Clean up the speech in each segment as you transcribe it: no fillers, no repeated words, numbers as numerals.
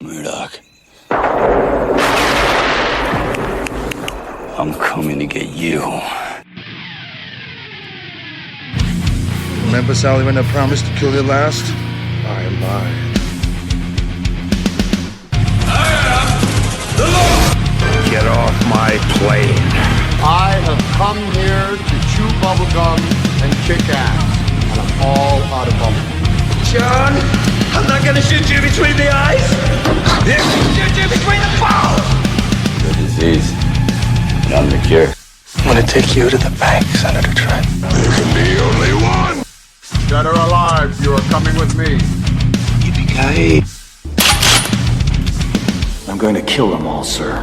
Murdoch. I'm coming to get you. Remember, Sally, when I promised to kill you last? I lied. Get off my plane. I have come here to chew bubblegum and kick ass, and I'm all out of bubblegum. John, I'm not gonna shoot you between the eyes. I'm gonna shoot you between the balls. The disease. And I'm the cure. I'm gonna take you to the bank, Senator Trent. There can be only one. Dead or alive, you are coming with me. Yippee-ki-yay. I'm going to kill them all, sir.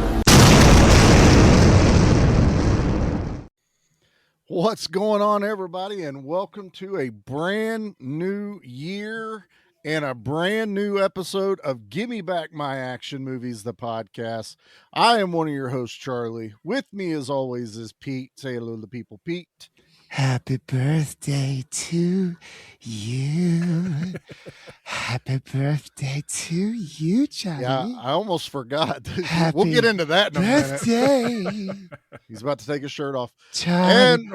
What's going on, everybody, and welcome to a brand new year and a brand new episode of Gimme Back My Action Movies, the podcast. I am one of your hosts, Charlie. With me, as always, is Pete. Say hello to people, Pete. Happy birthday to you. Happy birthday to you, Johnny. Yeah, I almost forgot. Happy We'll get into that in a minute. birthday, He's about to take his shirt off. Johnny.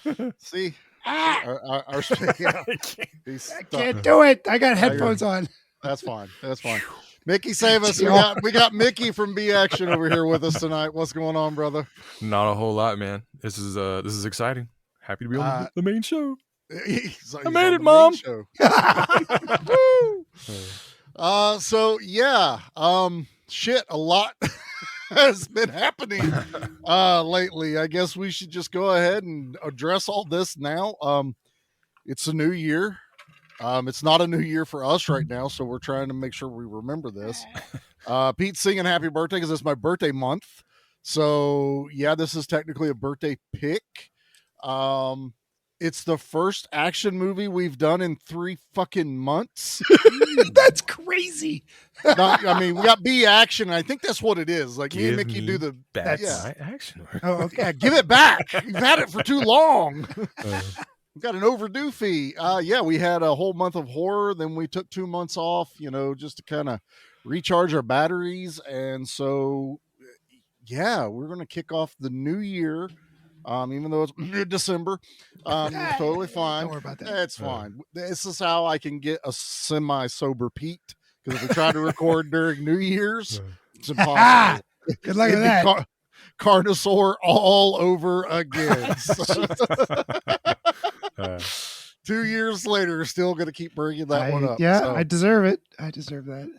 And see, our he's I stuck. can't do it. I got headphones on. That's fine. That's fine. Mickey, save us. We got Mickey from B Action over here with us tonight. What's going on, brother? Not a whole lot, man. This is exciting. Happy to be on the main show. He's I made on it, the Mom. Woo! So yeah, shit, a lot has been happening lately. I guess we should just go ahead and address all this now. It's a new year. It's not a new year for us right now, so we're trying to make sure we remember this. Pete's singing happy birthday because it's my birthday month. So yeah, this is technically a birthday pick. It's the first action movie we've done in 3 fucking months. That's crazy. We got B Action. I think that's what it is. Like me and Mickey do the back yeah. my action. Oh, okay. Yeah, give it back. You've had it for too long. We've got an overdue fee. Yeah, we had a whole month of horror. Then we took 2 months off, just to kind of recharge our batteries. And so, yeah, we're going to kick off the new year. Even though it's mid-December, it's totally fine. Don't worry about that. It's fine. This is how I can get a semi-sober Pete. Because if we try to record during New Year's, it's impossible. Good luck with that. Carnosaur all over again. 2 years later, still going to keep bringing that one up. Yeah, So I deserve it. I deserve that.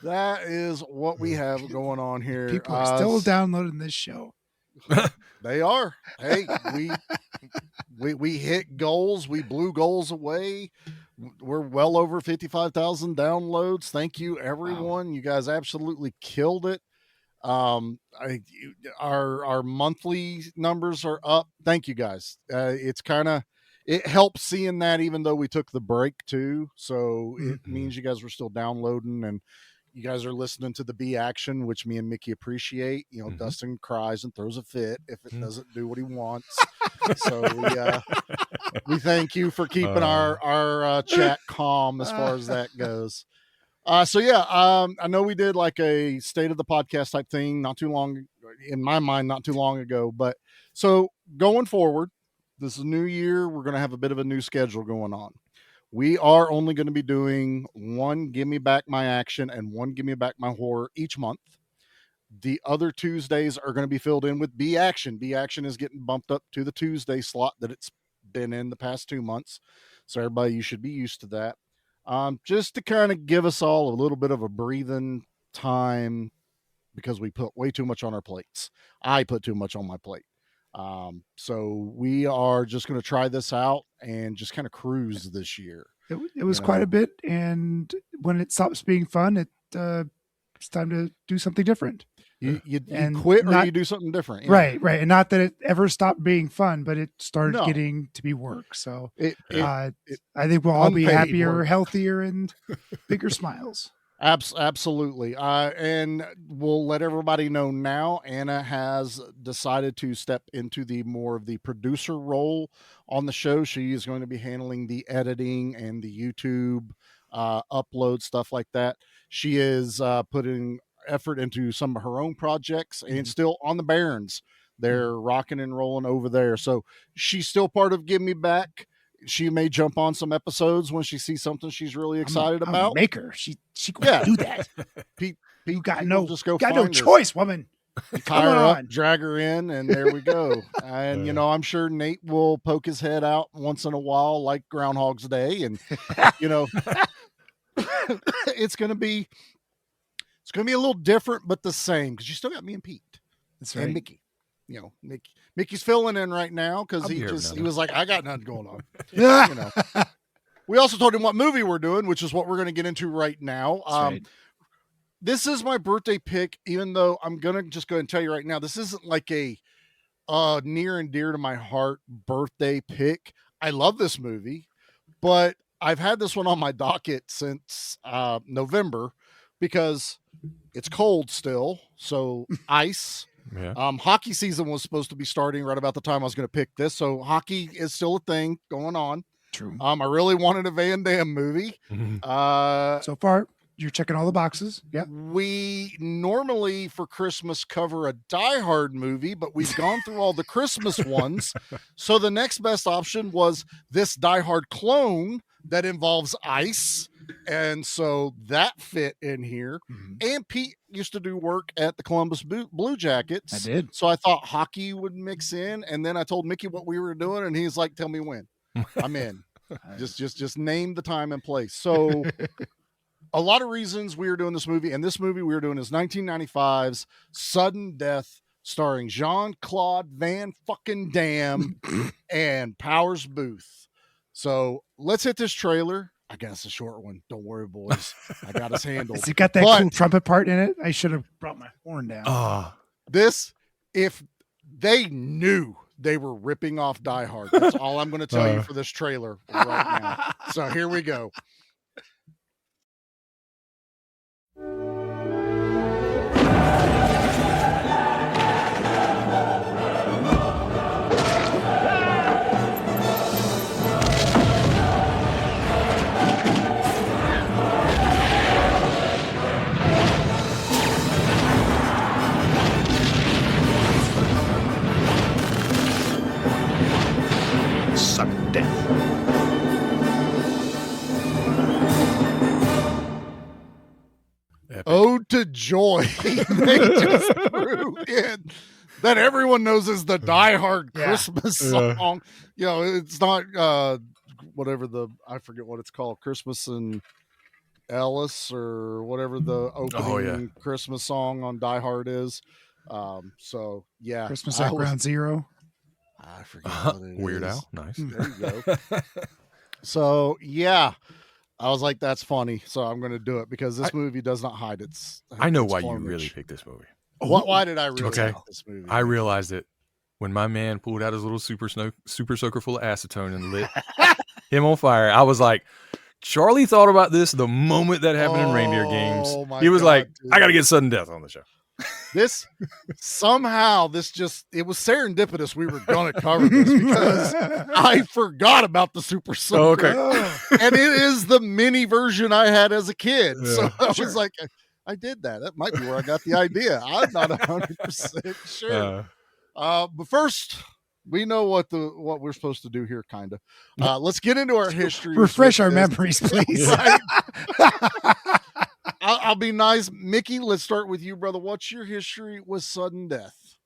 that is what we have going on here. People are still downloading this show. They are. Hey, we hit goals. We blew goals away. We're well over 55,000 downloads. Thank you, everyone. Wow. You guys absolutely killed it. Our monthly numbers are up. Thank you guys. It helps seeing that, even though we took the break too. So it means you guys were still downloading and you guys are listening to the B Action, which me and Mickey appreciate. Dustin cries and throws a fit if it doesn't do what he wants. So we thank you for keeping our chat calm as far as that goes. I know we did like a state of the podcast type thing not too long ago. But so going forward, this is a new year. We're going to have a bit of a new schedule going on. We are only going to be doing one Gimme Back My Action and one Gimme Back My Horror each month. The other Tuesdays are going to be filled in with B Action. B Action is getting bumped up to the Tuesday slot that it's been in the past 2 months. So everybody, you should be used to that. Just to kind of give us all a little bit of a breathing time because we put way too much on our plates. I put too much on my plate. So we are just going to try this out and just kind of cruise this year. It was quite a bit. And when it stops being fun, it's time to do something different. You quit or you do something different. Right. And not that it ever stopped being fun, but it started getting to be work. So I think we'll all be happier, healthier, and bigger smiles. Absolutely. And we'll let everybody know now, Anna has decided to step into more of the producer role on the show. She is going to be handling the editing and the YouTube upload stuff like that. She is putting effort into some of her own projects and still on the Barons. They're rocking and rolling over there. So she's still part of Give Me Back. She may jump on some episodes when she sees something she's really excited about. Make her. She can do that. You got no choice, woman. Tie her up, drag her in, and there we go. And you know, I'm sure Nate will poke his head out once in a while, like Groundhog's Day, and you know, it's gonna be a little different, but the same because you still got me and Pete. That's right. And Mickey. You know, Mickey's filling in right now because he was like, I got nothing going on. You know. We also told him what movie we're doing, which is what we're going to get into right now. Right. This is my birthday pick, even though I'm going to just go ahead and tell you right now, this isn't like a near and dear to my heart birthday pick. I love this movie, but I've had this one on my docket since November because it's cold still. So ice. Yeah. Hockey season was supposed to be starting right about the time I was going to pick this. So hockey is still a thing going on. True. I really wanted a Van Damme movie. So far, you're checking all the boxes. Yeah. We normally for Christmas cover a Die Hard movie, but we've gone through all the Christmas ones. So the next best option was this Die Hard clone that involves ice. And so that fit in here. And Pete used to do work at the Columbus Blue Jackets. I did. So I thought hockey would mix in. And then I told Mickey what we were doing. And he's like, tell me when. I'm in. just name the time and place. So a lot of reasons we were doing this movie. And this movie we were doing is 1995's Sudden Death, starring Jean-Claude Van fucking Damme and Powers Booth. So let's hit this trailer. I guess a short one. Don't worry, boys. I got us handled. Has it got that cool trumpet part in it? I should have brought my horn down. If they knew they were ripping off Die Hard, that's all I'm going to tell you for this trailer right now. So here we go. Sudden death. Epic. Ode to Joy. They just threw in that everyone knows is the Die Hard Christmas song. You know, it's not whatever I forget what it's called, Christmas and Ellis or whatever the opening Christmas song on Die Hard is. So yeah, Christmas at Ground Zero. I forget what it Weird is. Al. Nice. There you go. So yeah, I was like, that's funny. So I'm going to do it because this movie does not hide its. I know why you really picked this movie. Why did I really like this movie? I realized it when my man pulled out his little super soaker full of acetone and lit him on fire. I was like, Charlie thought about this the moment that happened in Reindeer Games. He was like, dude, I got to get Sudden Death on the show. This somehow it was serendipitous we were going to cover this because I forgot about the super soaker. And it is the mini version I had as a kid. Yeah, so I was like, I did that. That might be where I got the idea. I'm not 100% sure. But first, we know what we're supposed to do here, kind of. Let's get into our history. Refresh our memories, please. Right? I'll be nice. Mickey, let's start with you, brother. What's your history with Sudden Death?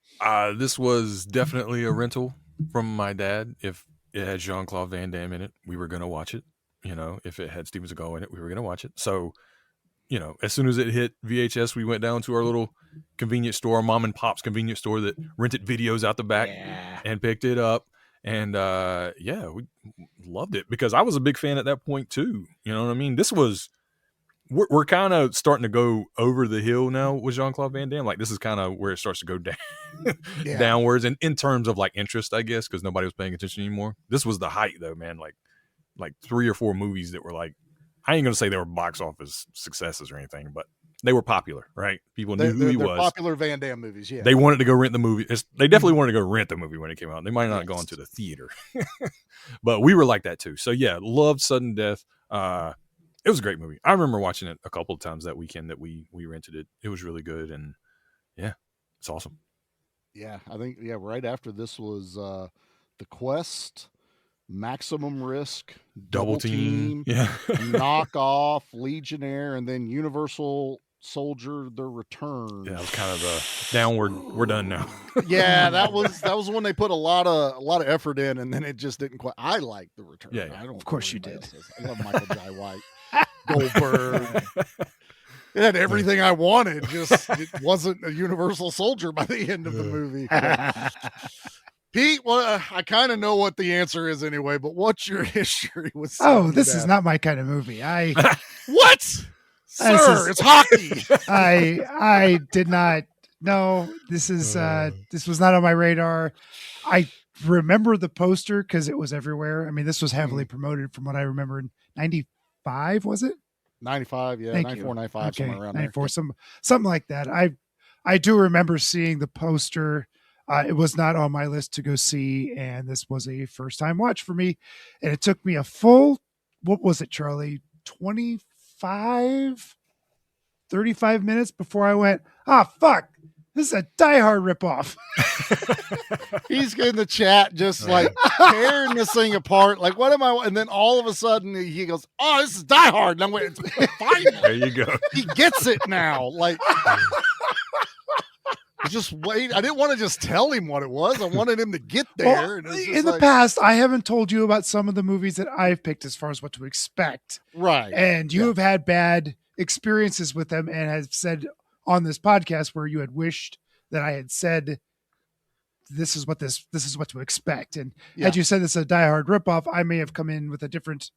This was definitely a rental from my dad. If it had Jean-Claude Van Damme in it, we were going to watch it. You know, if it had Steven Seagal in it, we were going to watch it. So, you know, as soon as it hit VHS, we went down to our little convenience store, mom and pop's convenience store that rented videos out the back and picked it up. And we loved it because I was a big fan at that point too. You know what I mean? We're kind of starting to go over the hill now with Jean-Claude Van Damme. Like this is kind of where it starts to go down, downwards, and in terms of like interest, I guess, because nobody was paying attention anymore. This was the height, though, man. Like 3 or 4 movies that were like, I ain't gonna say they were box office successes or anything, but they were popular, right? People knew who he was. Popular Van Damme movies, yeah. They wanted to go rent the movie. They definitely wanted to go rent the movie when it came out. They might not have gone to the theater, but we were like that too. So yeah, loved Sudden Death. it was a great movie. I remember watching it a couple of times that weekend that we rented it. It was really good, and yeah, it's awesome. Yeah, I think right after this was The Quest, Maximum Risk, Double Team, yeah, Knock Off, Legionnaire, and then Universal Soldier: The Return. Yeah, it was kind of a downward. We're done now. Yeah, that was when they put a lot of effort in, and then it just didn't quite. I like The Return. Yeah. I don't. Of course you did. I love Michael Jai White, Goldberg. It had everything I wanted. Just it wasn't a Universal Soldier by the end of the movie. Pete, well, I kind of know what the answer is anyway, but what's your history with? This is not my kind of movie. What, sir? It's hockey. I did not know this was not on my radar. I remember the poster because it was everywhere. I mean, this was heavily promoted from what I remember in 95, was it? 95, yeah, 94, 95, okay, somewhere around 94, there. something like that. I do remember seeing the poster. It was not on my list to go see, and this was a first time watch for me. And it took me a full, what was it, Charlie? 35 minutes before I went, fuck, this is a Die Hard ripoff. He's in the chat just like tearing this thing apart. Like, what am I? And then all of a sudden he goes, "Oh, this is Die Hard." And I'm waiting. There you go. He gets it now. Like, just wait. I didn't want to just tell him what it was. I wanted him to get there. Well, in the past, I haven't told you about some of the movies that I've picked as far as what to expect. Right. And you have had bad experiences with them and have said on this podcast where you had wished that I had said this is what to expect. And had you said this is a Die Hard ripoff, I may have come in with a different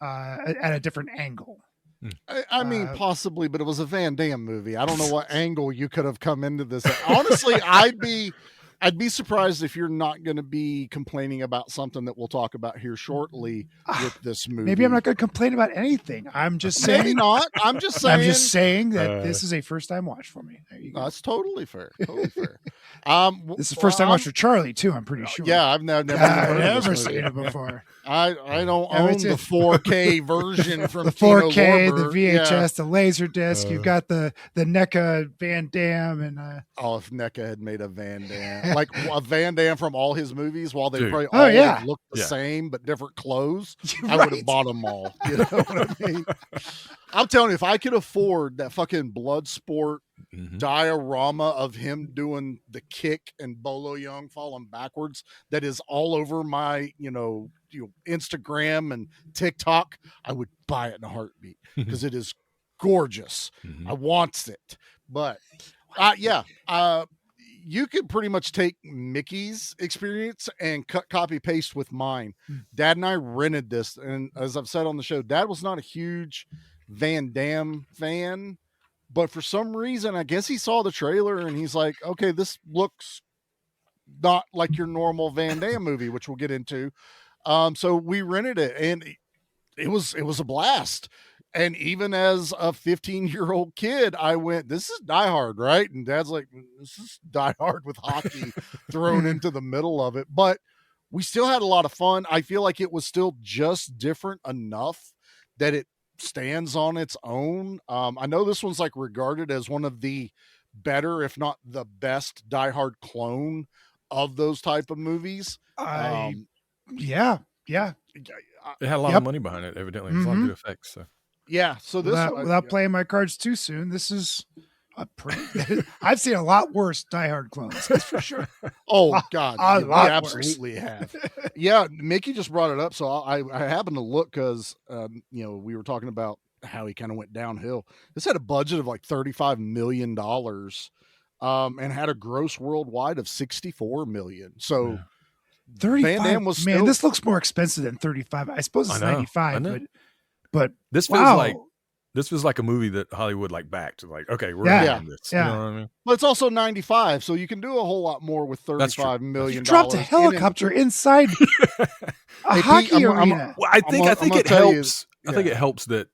at a different angle. I mean, possibly, but it was a Van Damme movie. I don't know what angle you could have come into this. Honestly, I'd be surprised if you're not going to be complaining about something that we'll talk about here shortly with this movie. Maybe I'm not going to complain about anything. I'm just saying. Maybe not. I'm just saying that this is a first time watch for me. There you go. That's totally fair. Totally fair. This is the first time watch for Charlie too. I'm pretty sure. Yeah, I've never seen it before. I don't own the 4K version from the 4K, the VHS, the laser disc. You've got the NECA Van Damme and if NECA had made a Van Damme, like a Van Damme from all his movies, while they probably all look the same but different clothes, I would have bought them all. You know what I mean? I'm telling you, if I could afford that fucking Bloodsport diorama of him doing the kick and Bolo Young falling backwards that is all over my Instagram and TikTok, I would buy it in a heartbeat because it is gorgeous. I want it. But you could pretty much take Mickey's experience and copy paste with mine. Dad and I rented this, and as I've said on the show, Dad was not a huge Van Damme fan, but for some reason, I guess he saw the trailer and he's like, okay, this looks not like your normal Van Damme movie, which we'll get into. So we rented it, and it was a blast. And even as a 15-year-old kid, I went, this is Die Hard, right? And Dad's like, this is Die Hard with hockey thrown into the middle of it. But we still had a lot of fun. I feel like it was still just different enough that it stands on its own. I know this one's like regarded as one of the better, if not the best, Die Hard clone of those type of movies. Yeah. It had a lot of money behind it, evidently. There's a lot of good effects. So. Yeah. So this without playing my cards too soon, this is a pretty. I've seen a lot worse Die Hard clones, that's for sure. Oh God, we absolutely have. Yeah, Mickey just brought it up, so I happened to look because we were talking about how he kind of went downhill. This had a budget of like $35 million, and had a gross worldwide of $64 million. So. 35, Van Damme was man, this looks more expensive than 35. I suppose it's 95, but this feels this was like a movie that Hollywood backed. Like, okay, we're doing this. Yeah. You know what I mean? But it's also 95, so you can do a whole lot more with $35 million. You dropped a helicopter inside a hockey arena. Well, I think it helps. I think it helps that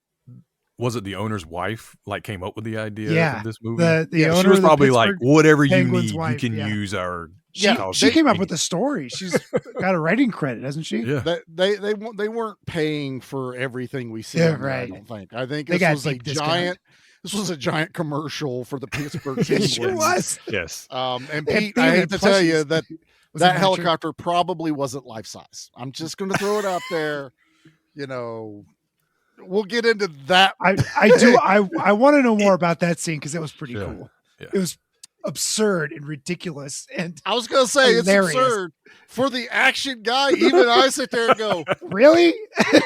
the owner's wife came up with the idea of this movie. The owner she was probably like, whatever you Penguin's need, wife, you can use our She came up with the story. She's got a writing credit, hasn't she? Yeah. They weren't paying for everything we see. Yeah, on there, right. I don't think. I think They this got was a deep discount. giant. This was a giant commercial for the Pittsburgh It Penguins. sure was. Yes. And They Pete, I had hate to tell you plushies. that Was that it helicopter probably wasn't life size. I'm just going to throw it out there. We'll get into that. I want to know more about that scene because it was pretty Yeah. cool. Yeah. It was absurd and ridiculous, and I was going to say hilarious. it's absurd for the action guy. Even I sit there and go, really?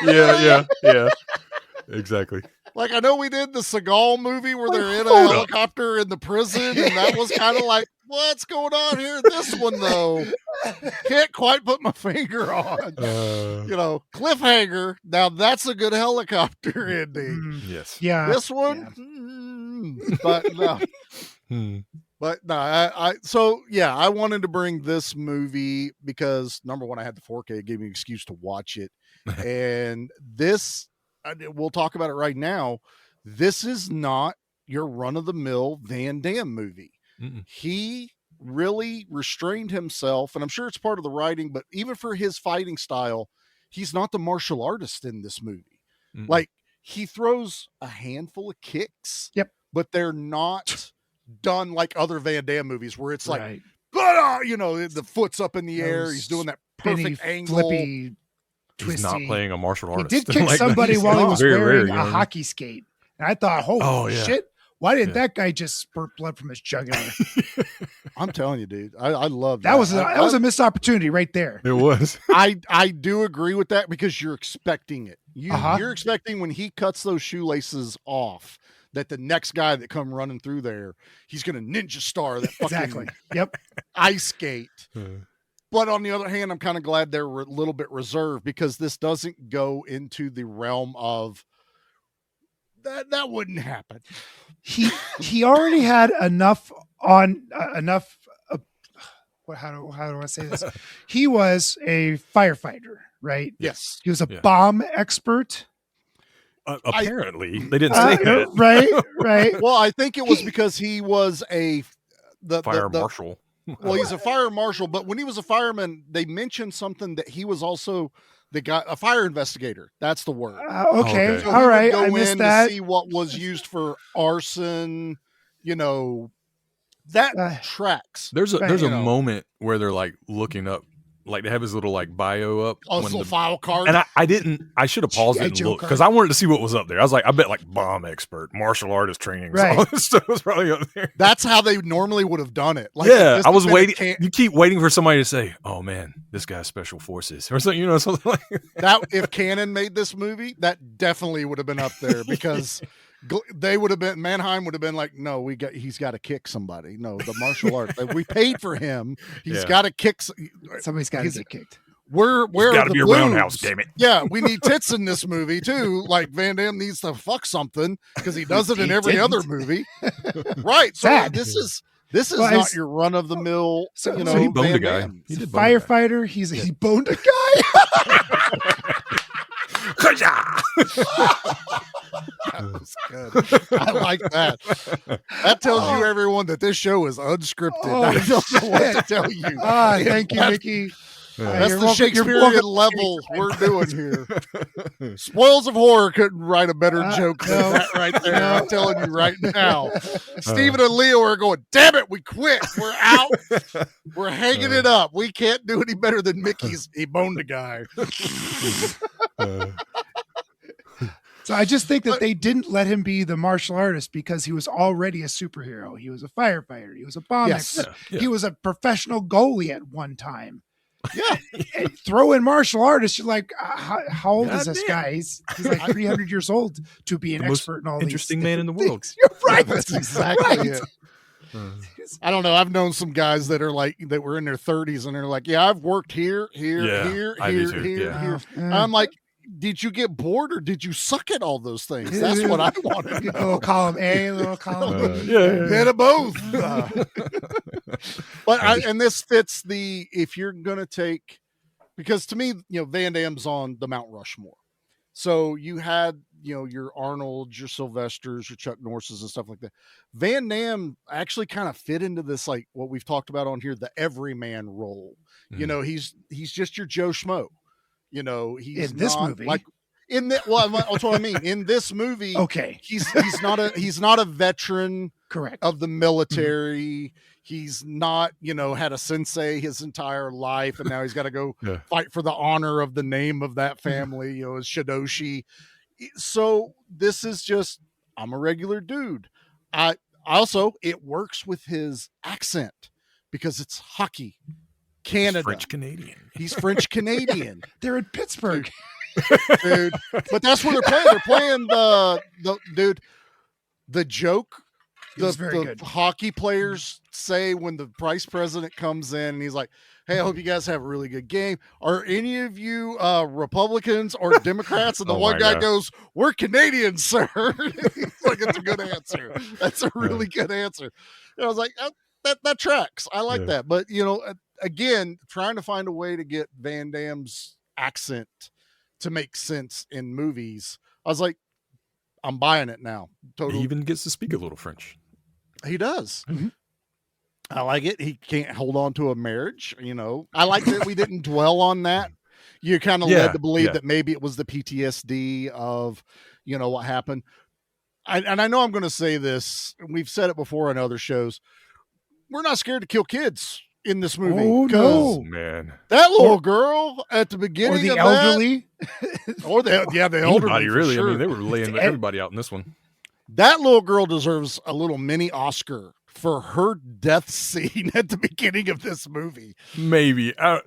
Yeah. Exactly. like, I know we did the Seagal movie where Like, they're in a hold up. helicopter in the prison, and that was kind of like, what's going on here? This one, though, can't quite put my finger on. Cliffhanger. Now, that's a good helicopter ending. Mm, Yes. yeah. This one, but no. But no, I wanted to bring this movie because number one, I had the 4K, it gave me an excuse to watch it. And this, we'll talk about it right now. This is not your run-of-the-mill Van Damme movie. Mm-mm. He really restrained himself, and I'm sure it's part of the writing, but even for his fighting style, he's not the martial artist in this movie. Mm-mm. Like, he throws a handful of kicks, Yep. but they're not done like other Van Damme movies where it's like, Right. the foot's up in the air. Those He's doing that Spinny, perfect angle. flippy, He's not twisty. playing a martial He artist. did kick Like, somebody he's while he not. was Very wearing rare, a hockey skate, and I thought, "Holy shit! Why didn't that guy just spurt blood from his jugular?" I'm telling you, dude, I love That was a missed opportunity right there. It was. I do agree with that because you're expecting it. Uh-huh. You're expecting when he cuts those shoelaces off that the next guy that come running through there, he's going to ninja star that fucking Exactly. Yep. ice skate. But on the other hand, I'm kind of glad they're a little bit reserved because this doesn't go into the realm of that wouldn't happen. He already had enough on enough. How do I say this? He was a firefighter, right? Yes. He was a bomb expert. Apparently, they didn't say that. Right. Well, I think it was because he was Fire marshal. Well, he's a fire marshal, but when he was a fireman, they mentioned something that he was also a fire investigator. That's the word. Okay. So All right. Go I missed in that. to see what was used for arson. That tracks. There's a you know. moment where they're like looking up, like they have his little like bio up. Oh, little file card. And I should have paused it and looked because I wanted to see what was up there. I was like, I bet like bomb expert, martial artist training, right? All this stuff was probably up there. That's how they normally would have done it. Like, yeah, I was waiting. You keep waiting for somebody to say, "Oh man, this guy's special forces," or something. Something like that. If Cannon made this movie, that definitely would have been up there because they would have been. Mannheim would have been like, "No, he's got to kick somebody. No, the martial art. We paid for him. He's got to kick. Somebody's got to get kicked." Where got to be a blues? roundhouse, damn it. Yeah, we need tits in this movie too. Like Van Damme needs to fuck something because he does it in every other movie, right? So Sad. this is not your run of the mill. So he boned a guy. Damme. He's a firefighter. He boned a guy. That was good. I like that. That tells you, everyone, that this show is unscripted. I don't know what to tell you. Thank you, Mickey. That's the Shakespearean level we're doing here. Spoils of Horror couldn't write a better joke than that right there. I'm telling you right now. Stephen and Leo are going, damn it, we quit. We're out. We're hanging it up. We can't do any better than Mickey's. He boned a guy. So I just think that they didn't let him be the martial artist because he was already a superhero. He was a firefighter. He was a bomb expert. Yeah. He was a professional goalie at one time. Yeah. And throw in martial artists. You're like, how old is this guy? He's like 300 years old to be an expert in all interesting these man in the world. things. You're right. That's exactly right. it. I don't know. I've known some guys that are like that were in their 30s and they're like, yeah, I've worked here. I do too. Here. I'm like, did you get bored or did you suck at all those things? That's what I want to know. A little column A, a little column B. Bit of both. And this fits if you're going to take, because to me, Van Damme's on the Mount Rushmore. So you had your Arnold's, your Sylvester's, your Chuck Norris's and stuff like that. Van Damme actually kind of fit into this, like what we've talked about on here, the everyman role. He's just your Joe Schmo. He's In this not movie. like in that. Well, that's what I mean. In this movie, Okay. he's not a veteran Correct. of the military. He's not, had a sensei his entire life, and now he's got to go fight for the honor of the name of that family, as Shidoshi. So this is just, I'm a regular dude. I also, it works with his accent because it's hockey, Canada. French Canadian. He's French Canadian. They're in Pittsburgh. Dude. But that's what they're playing. They're playing the joke. The hockey players say when the vice president comes in and he's like, "Hey, I hope you guys have a really good game. Are any of you Republicans or Democrats?" And the one guy goes, "We're Canadians, sir." He's like, "It's a good answer. That's a really good answer." And I was like, oh, that tracks. I like that. But again, trying to find a way to get Van Damme's accent to make sense in movies, I was like, I'm buying it now. Totally. He even gets to speak a little French. He does. Mm-hmm. I like it. He can't hold on to a marriage. I like that we didn't dwell on that. You're kind of led to believe that maybe it was the PTSD of, what happened. And I know I'm going to say this. We've said it before in other shows. We're not scared to kill kids in this movie. Oh, no. Man. That little girl at the beginning or the of elderly. Or the elderly. Anybody, really. Sure. I mean, they were laying everybody out in this one. That little girl deserves a little mini Oscar for her death scene at the beginning of this movie. Maybe. I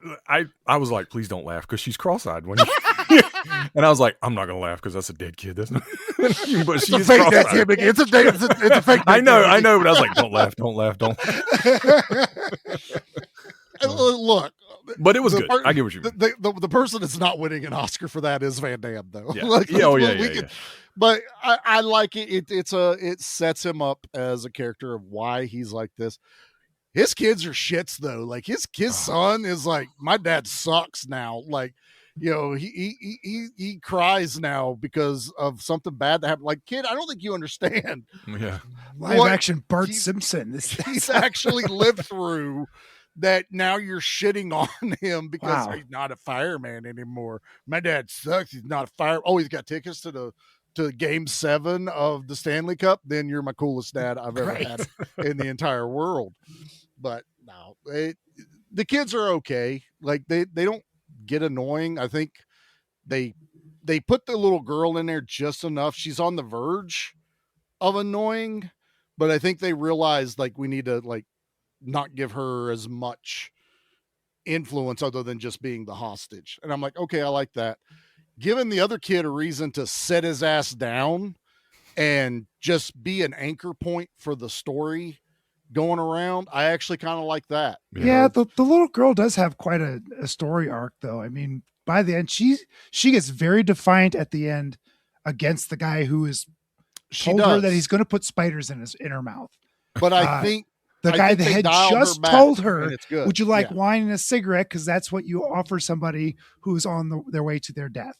was like, please don't laugh, because she's cross-eyed. And I was like, I'm not going to laugh because that's a dead kid. That's not. But she's cross-eyed. It's a fake. I know. But I was like, don't laugh. Look. But it was good. I get what you mean. The person that's not winning an Oscar for that is Van Damme, though. Yeah. But I like it. It sets him up as a character of why he's like this. His kids are shits though. Like his son is like, my dad sucks now. Like, he cries now because of something bad that happened. Like, kid, I don't think you understand. Yeah. Live action Bart Simpson. He's actually lived through that. Now you're shitting on him because he's not a fireman anymore. My dad sucks. He's not a fire. Oh, he's got tickets to Game 7 of the Stanley Cup. Then you're my coolest dad I've ever had in the entire world. But no, the kids are okay. Like they don't get annoying. I think they put the little girl in there just enough. She's on the verge of annoying, but I think they realize like we need to like not give her as much influence other than just being the hostage. And I'm like, okay, I like that. Giving the other kid a reason to set his ass down and just be an anchor point for the story going around, I actually kind of like that. Yeah, the little girl does have quite a story arc, though. I mean, by the end, she gets very defiant at the end against the guy who is told her that he's going to put spiders in her mouth. But I think the guy that had just told her, "Would you like wine and a cigarette? Because that's what you offer somebody who's on their way to their death."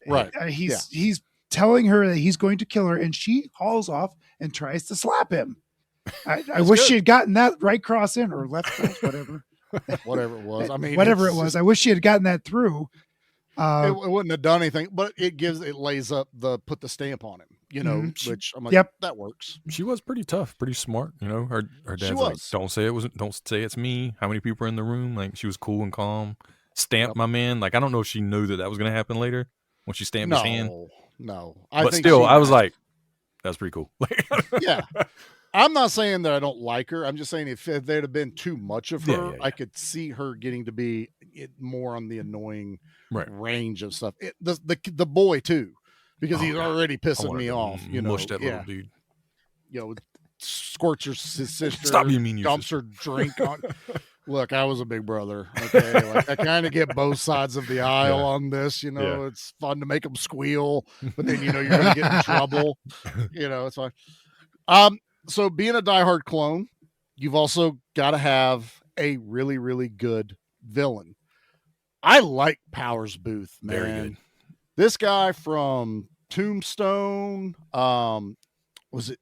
Right. He's telling her that he's going to kill her, and she hauls off and tries to slap him. I wish she had gotten that right cross in or left cross, whatever. Whatever it was. I mean, whatever it was. I wish she had gotten that through. It wouldn't have done anything, but it lays up put the stamp on him, which I'm like, that works. She was pretty tough, pretty smart. Her dad's like, don't say it's me. How many people are in the room? Like, she was cool and calm. Stamped my man. Like, I don't know if she knew that was going to happen later when she stamped his hand. No. But still, I was like, that's pretty cool. Yeah. I'm not saying that I don't like her. I'm just saying if there'd have been too much of her, I could see her getting to be more on the annoying range of stuff. The boy too, because he's already pissing me off. Mushed that little dude. Squirts your sister. Stop being mean. Dumps her drink on. Look, I was a big brother. Okay, like I kind of get both sides of the aisle on this. It's fun to make them squeal, but then you're gonna get in trouble. It's fine. So being a diehard clone, you've also got to have a really, really good villain. I like Powers Booth, man. Very good. This guy from Tombstone. Was it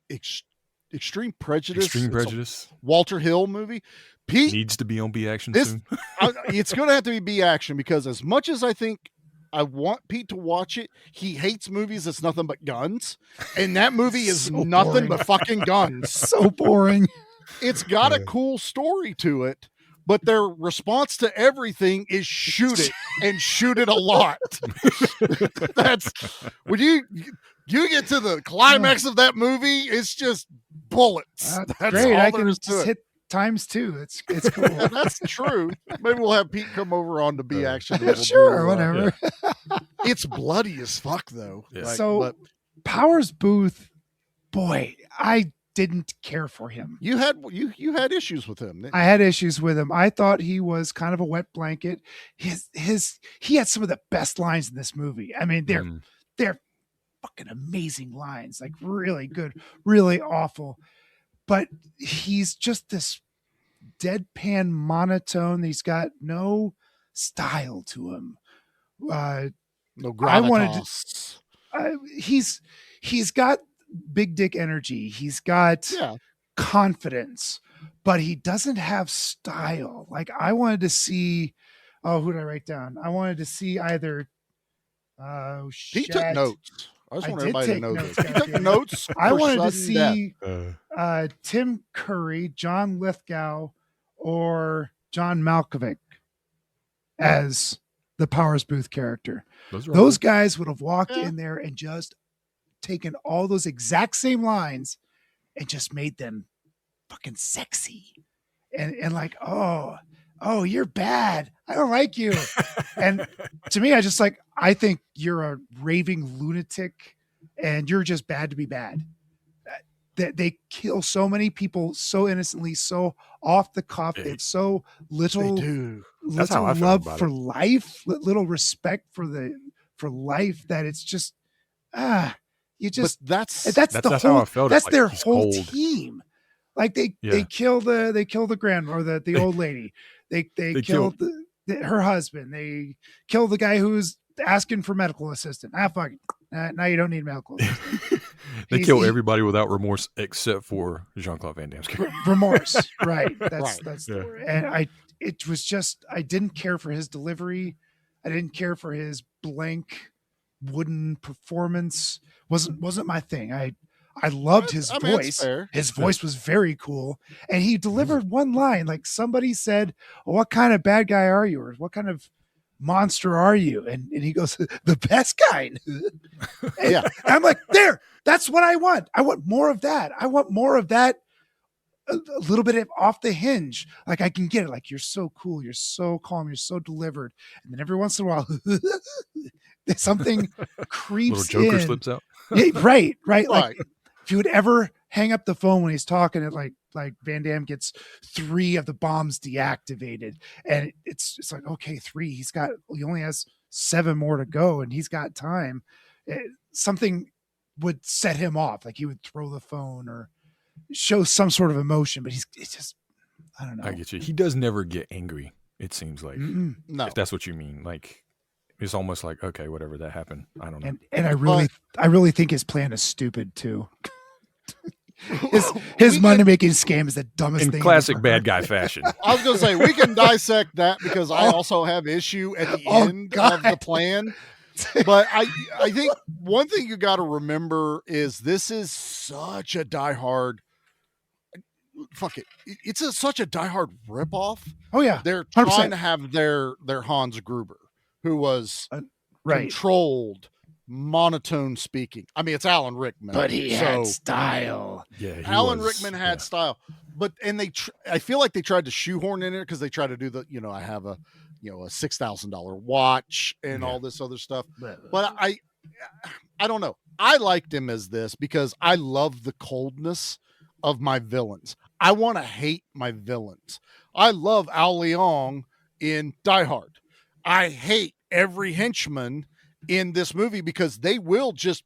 Extreme Prejudice? Extreme Prejudice. Walter Hill movie. Pete needs to be on B Action this, soon. It's going to have to be B Action, because as much as I think I want Pete to watch it, he hates movies that's nothing but guns, and that movie is So nothing boring. but fucking guns. So boring. It's got a cool story to it, but their response to everything is shoot it, and shoot it a lot. That's when you get to the climax of that movie, it's just bullets. That's great. all I there can is to just it. hit ×2. It's cool. And that's true. Maybe we'll have Pete come over on to B Action. and we'll Sure, do, whatever. It's bloody as fuck, though. Yeah. So Powers Booth, boy, I didn't care for him. you had issues with him. I had issues with him. I thought he was kind of a wet blanket. He had some of the best lines in this movie. I mean, they're fucking amazing lines, like really good, really awful. But he's just this deadpan monotone. He's got no style to him. No I wanted gravitas. he's got big dick energy. He's got confidence, but he doesn't have style. Like I wanted to see, who did I write down? I wanted to see either, He took notes. I just want everybody to know notes, this. He took notes. I for wanted to sudden see Tim Curry, John Lithgow, or John Malkovich as the Powers Booth character. Those guys would have walked in there and just taken all those exact same lines and just made them fucking sexy. And like, oh, you're bad. I don't like you. And to me, I think you're a raving lunatic and you're just bad to be bad. That they kill so many people so innocently, so off the cuff. It's so little, That's how I feel love about for it. life, little respect for life, that it's just, you just, that's the how whole, I felt. that's Like, their he's whole cold. team. Like they kill the grandma or the old lady. They kill her husband. They kill the guy who's asking for medical assistance. Fuck it. Now you don't need medical assistance. They kill everybody without remorse except for Jean-Claude Van Damme's character. Remorse, right? That's Yeah. and it was just, I didn't care for his delivery. I didn't care for his blank wooden performance. Wasn't my thing. I loved his voice. His voice was very cool. And he delivered one line. Like somebody said, well, what kind of bad guy are you? Or what kind of monster are you? And he goes, the best kind. And I'm like, that's what I want. I want more of that. I want more of that. A little bit of off the hinge. Like I can get it. Like, you're so cool. You're so calm. You're so delivered. And then every once in a while, something creeps Little Joker in. slips out. Yeah, right. Like if you would ever hang up the phone when he's talking, it like Van Damme gets 3 of the bombs deactivated, and it's like, okay, 3. He only has 7 more to go, and he's got time. Something would set him off, like he would throw the phone or show some sort of emotion, but it's just, I don't know. I get you. He does never get angry. It seems like, No, if that's what you mean. Like, it's almost like, okay, whatever, that happened. I don't know. And I really think his plan is stupid too. His money making scam is the dumbest In thing. classic bad guy fashion. I was going to say, we can dissect that because I also have issue at the end of the plan. But I think one thing you got to remember is this is such a diehard. Fuck it. It's such a diehard ripoff. Oh yeah. They're 100%. trying to have their Hans Gruber, who was controlled, monotone speaking. I mean, it's Alan Rickman, but he had style. Yeah, Alan Rickman had style, but I feel like they tried to shoehorn in it because they tried to do the, I have a $6,000 watch and all this other stuff. But I don't know. I liked him as this because I love the coldness of my villains. I want to hate my villains. I love Al Leong in Die Hard. I hate every henchman in this movie because they will just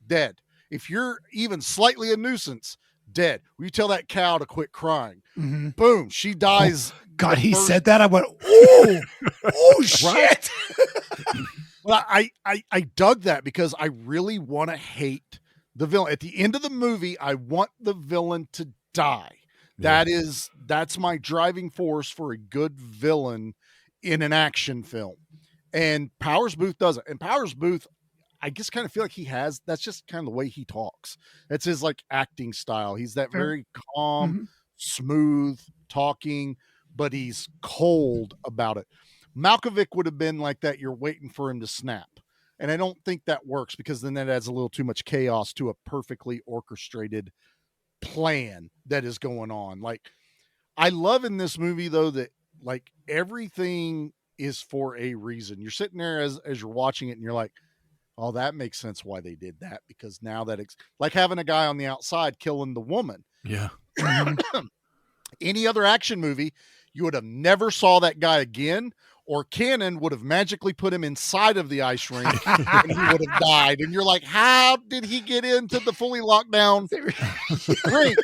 dead. If you're even slightly a nuisance, dead. Will you tell that cow to quit crying? Mm-hmm. Boom, she dies. God, he said that. I went, oh shit. Well, I dug that because I really want to hate the villain. At the end of the movie, I want the villain to die. Yeah. That's my driving force for a good villain in an action film. And Powers Booth does it. And Powers Booth, I just kind of feel like that's just kind of the way he talks. That's his like acting style. He's that Fair. very calm, Mhm. smooth talking, but he's cold about it. Malkovich would have been like that. You're waiting for him to snap. And I don't think that works because then that adds a little too much chaos to a perfectly orchestrated plan that is going on. Like, I love in this movie though that like everything is for a reason. You're sitting there as you're watching it and you're like, oh, that makes sense why they did that, because now that like having a guy on the outside killing the woman. Yeah. Any other action movie, you would have never saw that guy again, or Cannon would have magically put him inside of the ice rink and he would have died. And you're like, how did he get into the fully locked down rink?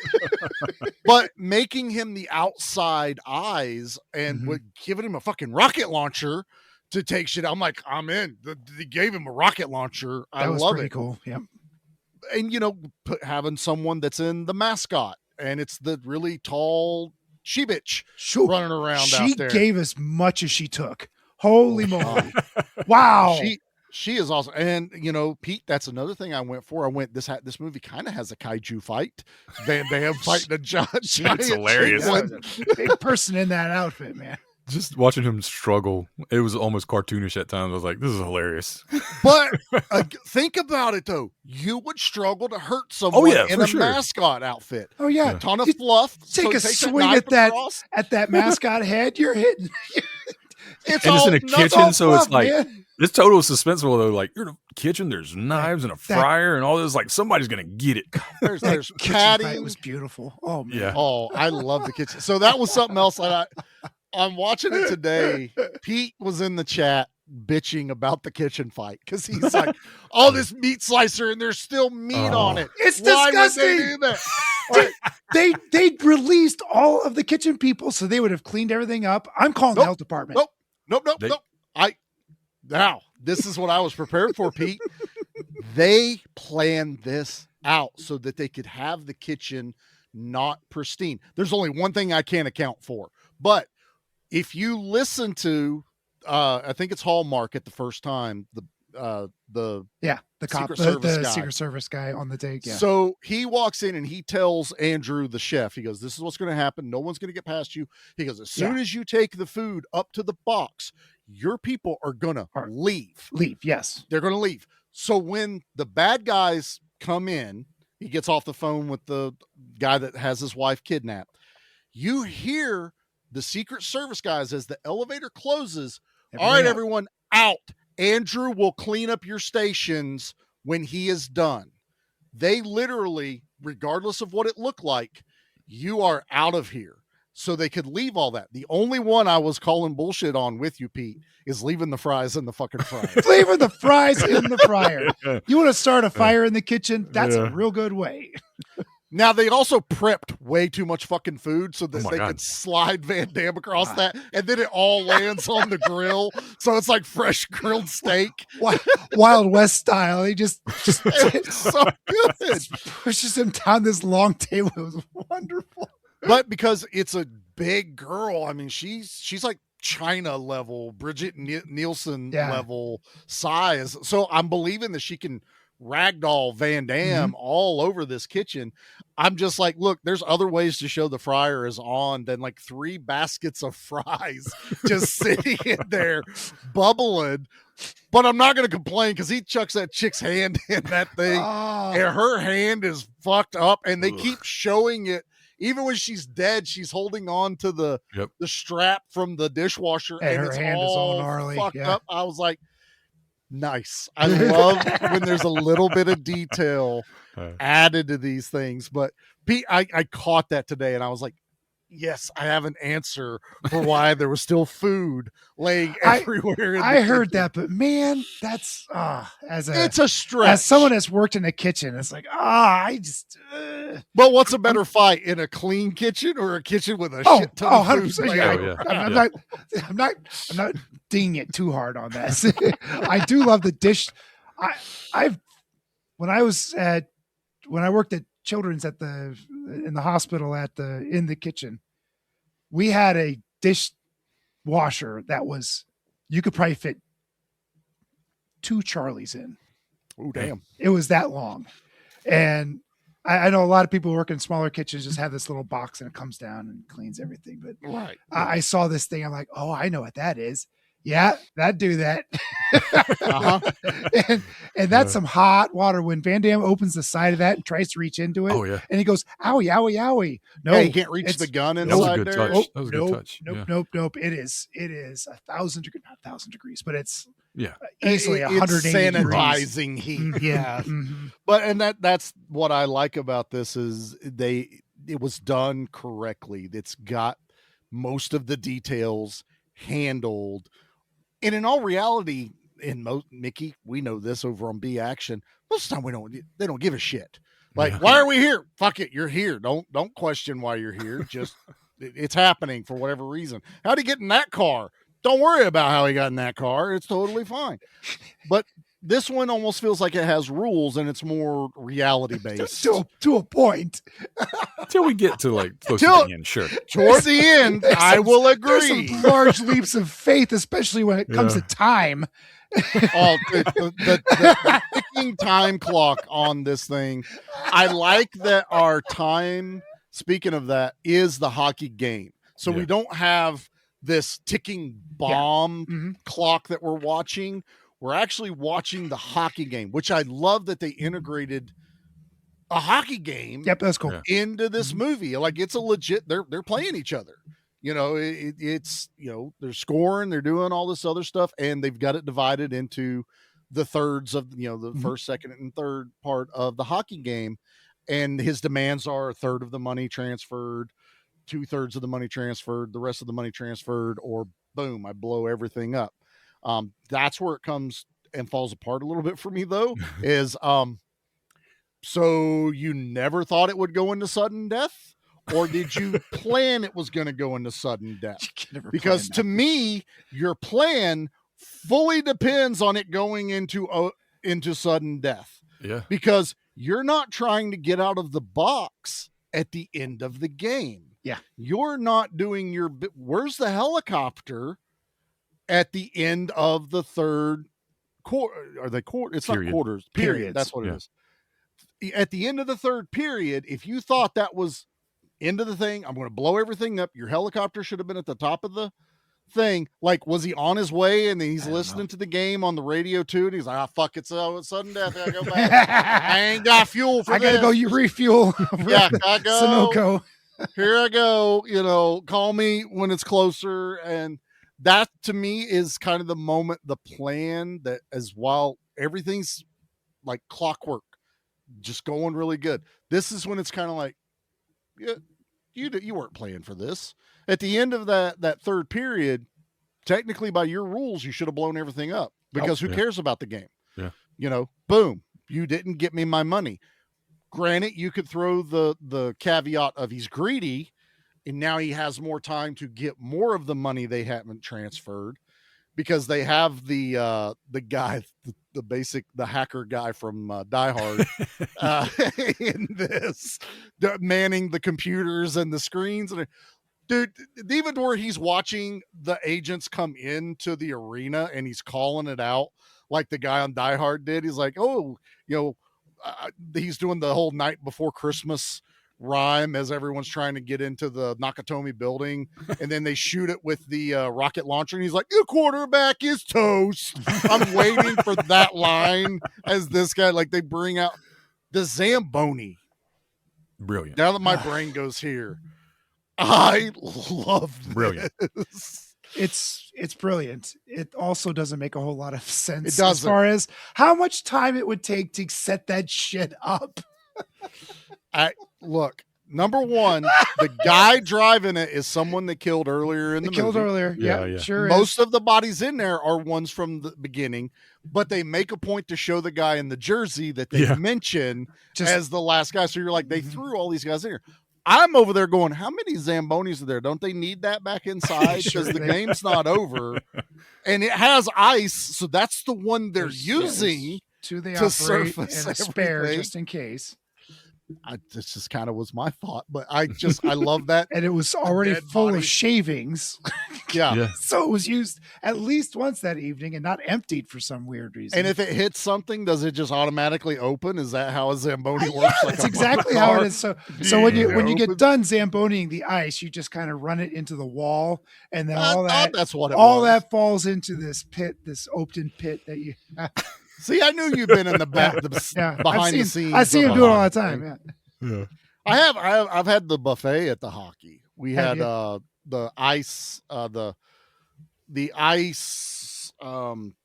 But making him the outside eyes and giving him a fucking rocket launcher to take shit, I'm like, I'm in. They gave him a rocket launcher. I was love pretty it. cool. Yep. And having someone that's in the mascot, and it's the really tall she bitch running around out there. She gave as much as she took. Holy moly. Wow. She is awesome. And Pete, that's another thing I went for. This movie kind of has a kaiju fight. Van Damme fighting a giant. It's hilarious. Big person in that outfit, man. Just watching him struggle, it was almost cartoonish at times. I was like, this is hilarious. But think about it, though. You would struggle to hurt someone in a mascot outfit. Oh, yeah. A ton of fluff. Take a swing at that mascot head, you're hitting. It's in a kitchen, so it's like, it's total suspenseful, though. Like, you're in a kitchen, there's knives and a fryer and all this. Like, somebody's going to get it. There's patty. It was beautiful. Oh, man. Yeah. Oh, I love the kitchen. So that was something else that I'm watching it today. Pete was in the chat bitching about the kitchen fight because he's like, "Oh, this meat slicer and there's still meat on it. It's Why disgusting." would they do that? They released all of the kitchen people, so they would have cleaned everything up. I'm calling the health department. Nope. Now this is what I was prepared for, Pete. They planned this out so that they could have the kitchen not pristine. There's only one thing I can't account for, but if you listen to, I think it's Hallmark at the first time, the cop, the Secret Service guy on the take. Yeah. So he walks in and he tells Andrew, the chef, he goes, "This is what's going to happen. No one's going to get past you." He goes, "As soon as you take the food up to the box, your people are going to leave. Yes. They're going to leave." So when the bad guys come in, he gets off the phone with the guy that has his wife kidnapped. You hear the Secret Service guys as the elevator closes. "All right, everyone out. Andrew will clean up your stations when he is done." They literally, regardless of what it looked like, you are out of here. So they could leave all that. The only one I was calling bullshit on with you, Pete, is leaving the fries in the fucking fryer. Leaving the fries in the fryer. You want to start a fire in the kitchen? That's a real good way. Now, they also prepped way too much fucking food so that they could slide Van Damme across that, and then it all lands on the grill. So it's like fresh grilled steak. Wild West style. He just it's so good. Pushes him down this long table. It was wonderful. But because it's a big girl, I mean, she's like China level, Bridget Nielsen level size. So I'm believing that she can ragdoll Van Damme all over this kitchen. I'm just like, look, there's other ways to show the fryer is on than like 3 baskets of fries just sitting in there bubbling. But I'm not going to complain because he chucks that chick's hand in that thing and her hand is fucked up, and they keep showing it. Even when she's dead, she's holding on to the strap from the dishwasher, and her it's hand is all gnarly. Fucked up. I was like, nice. I love when there's a little bit of detail added to these things. But Pete, I caught that today, and I was like, yes, I have an answer for why there was still food laying I- everywhere. I heard that, but man, that's It's a stretch. as someone that's worked in a kitchen, it's like I just. But what's a better fight, in a clean kitchen or a kitchen with a shit ton of food? 100%. laying Yeah, around? I'm not dinging it too hard on that. I do love the dish. When I worked at Children's in the hospital in the kitchen, we had a dish washer that you could probably fit 2 Charlies in. Oh, damn. It was that long. And I know a lot of people who work in smaller kitchens just have this little box and it comes down and cleans everything. But Right. I saw this thing. I'm like, oh, I know what that is. Yeah, that'd do that. And that's some hot water. When Van Damme opens the side of that and tries to reach into it, and he goes, owie, owie, owie. No, yeah, you can't reach the gun inside that was a good there. touch. That was a good touch. Nope. It is 1,000 degrees, not 1,000 degrees, but it's Yeah. easily It's 180 degrees. sanitizing heat. Yeah. But and that's what I like about this is it was done correctly. It's got most of the details handled. And in all reality, Mickey, we know this over on B Action. Most of the time they don't give a shit. Like, why are we here? Fuck it, you're here. Don't question why you're here. Just it's happening for whatever reason. How'd he get in that car? Don't worry about how he got in that car. It's totally fine. But this one almost feels like it has rules and it's more reality based. To a point. Until we get to close to the end, sure. Toward the end, I will agree. There's some large leaps of faith, especially when it comes to time. The ticking time clock on this thing. I like that our time, speaking of that, is the hockey game. So we don't have this ticking bomb clock that we're watching. We're actually watching the hockey game, which I love that they integrated a hockey game. Yep, that's cool. Into this movie. Like, it's a legit, they're playing each other. It's they're scoring, they're doing all this other stuff, and they've got it divided into the thirds of the first, second, and third part of the hockey game. And his demands are a third of the money transferred, 2/3 of the money transferred, the rest of the money transferred, or boom, I blow everything up. That's where it comes and falls apart a little bit for me, though, is so you never thought it would go into sudden death? Or did you plan it was going to go into sudden death? Because to me, your plan fully depends on it going into sudden death. Yeah. Because you're not trying to get out of the box at the end of the game. Yeah. You're not doing your bit. Where's the helicopter at the end of the third quarter? Are they quarter? It's Period. not quarters. Period. That's what it is. At the end of the third period, if you thought that was end of the thing, I'm going to blow everything up, your helicopter should have been at the top of the thing. Like, was he on his way and then he's listening to the game on the radio too, and he's like, fuck, it's sudden death, I gotta go back. I ain't got fuel for this. I gotta go refuel. Yeah, I go. Sunoco. Here I go. Call me when it's closer. And that to me is kind of the moment, the plan, that as while everything's like clockwork, just going really good, this is when it's kind of like, yeah, you weren't playing for this. At the end of that third period, technically by your rules, you should have blown everything up, because who cares about the game? Yeah. Boom, you didn't get me my money. Granted, you could throw the caveat of he's greedy, and now he has more time to get more of the money they haven't transferred, because they have the guy, the hacker guy from Die Hard in this, manning the computers and the screens. And dude, even where he's watching the agents come into the arena and he's calling it out like the guy on Die Hard did. He's like, he's doing the whole Night Before Christmas rhyme as everyone's trying to get into the Nakatomi building, and then they shoot it with the rocket launcher, and he's like, "Your quarterback is toast." I'm waiting for that line as this guy, like, they bring out the Zamboni. Brilliant. Now that my brain goes here, I love this. Brilliant. It's brilliant. It also doesn't make a whole lot of sense It doesn't. as far as how much time it would take to set that shit up. Look, Number one, the guy driving it is someone they killed earlier in the Killed movie. earlier. Yeah, Yeah, yeah. sure. Most of the bodies in there are ones from the beginning, but they make a point to show the guy in the jersey that they Yeah. mention Just- as the last guy. So you're like, they threw all these guys in here. I'm over there going, how many Zambonis are there? Don't they need that back inside? Because the game's not over. And it has ice, so that's the one they're using to the to operate surface and a spare everything. just in case. This just kind of was my thought, but I love that. And it was already dead full body. of shavings. Yeah. Yeah. So it was used at least once that evening and not emptied for some weird reason. And if it hits something, does it just automatically open? Is that how a Zamboni works? That's a exactly motor how car? it is. So when you Yeah. get done Zamboniing the ice, you just kind of run it into the wall, and then I all thought that that's what it all was. that falls into this pit, this open pit that you. See, I knew you've been in the back, Yeah, behind the scenes. I see him of do it all the hockey. time. Yeah. Yeah. I've had the buffet at the hockey. We Have had the ice the ice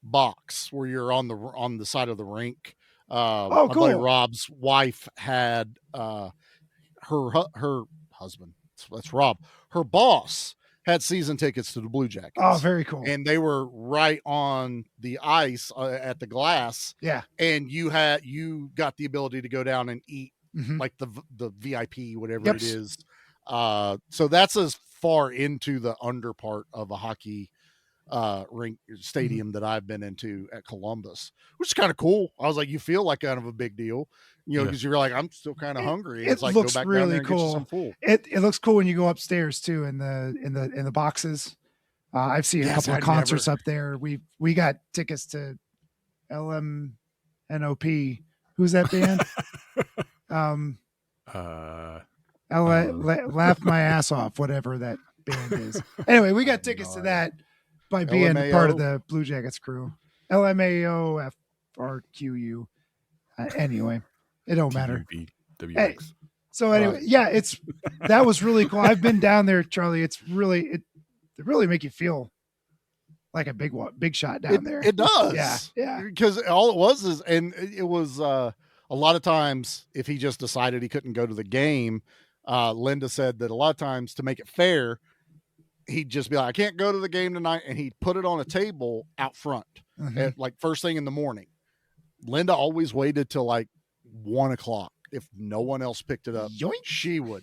box where you're on the side of the rink. Oh, my buddy cool. Rob's wife had her husband. That's Rob. Her boss had season tickets to the Blue Jackets. Oh, very cool. And they were right on the ice at the glass. Yeah. And you got the ability to go down and eat like the VIP, whatever Yep. it is. So that's as far into the under part of a hockey rink stadium that I've been into at Columbus, which is kind of cool. I was like, you feel like kind of a big deal, because you're like, I'm still kind of hungry. It It's like, looks go back down really there and get you cool. some food. It looks cool when you go upstairs too in the boxes. I've seen a Yes, couple of I'd concerts never- up there. We got tickets to LMNOP. Who's that band? Laugh My Ass Off, whatever that band is. Anyway, we got tickets to that by being LMAO? part of the Blue Jackets crew. LMAOFRQU. Anyway, it don't matter. WX. So anyway, yeah, that was really cool. I've been down there, Charlie. It really make you feel like a big shot down there. It does. Yeah. Because all it was is, and it was a lot of times if he just decided he couldn't go to the game, Linda said that a lot of times to make it fair, he'd just be like, I can't go to the game tonight. And he'd put it on a table out front at like first thing in the morning. Linda always waited till like 1 o'clock. If no one else picked it up, Yoink. she would.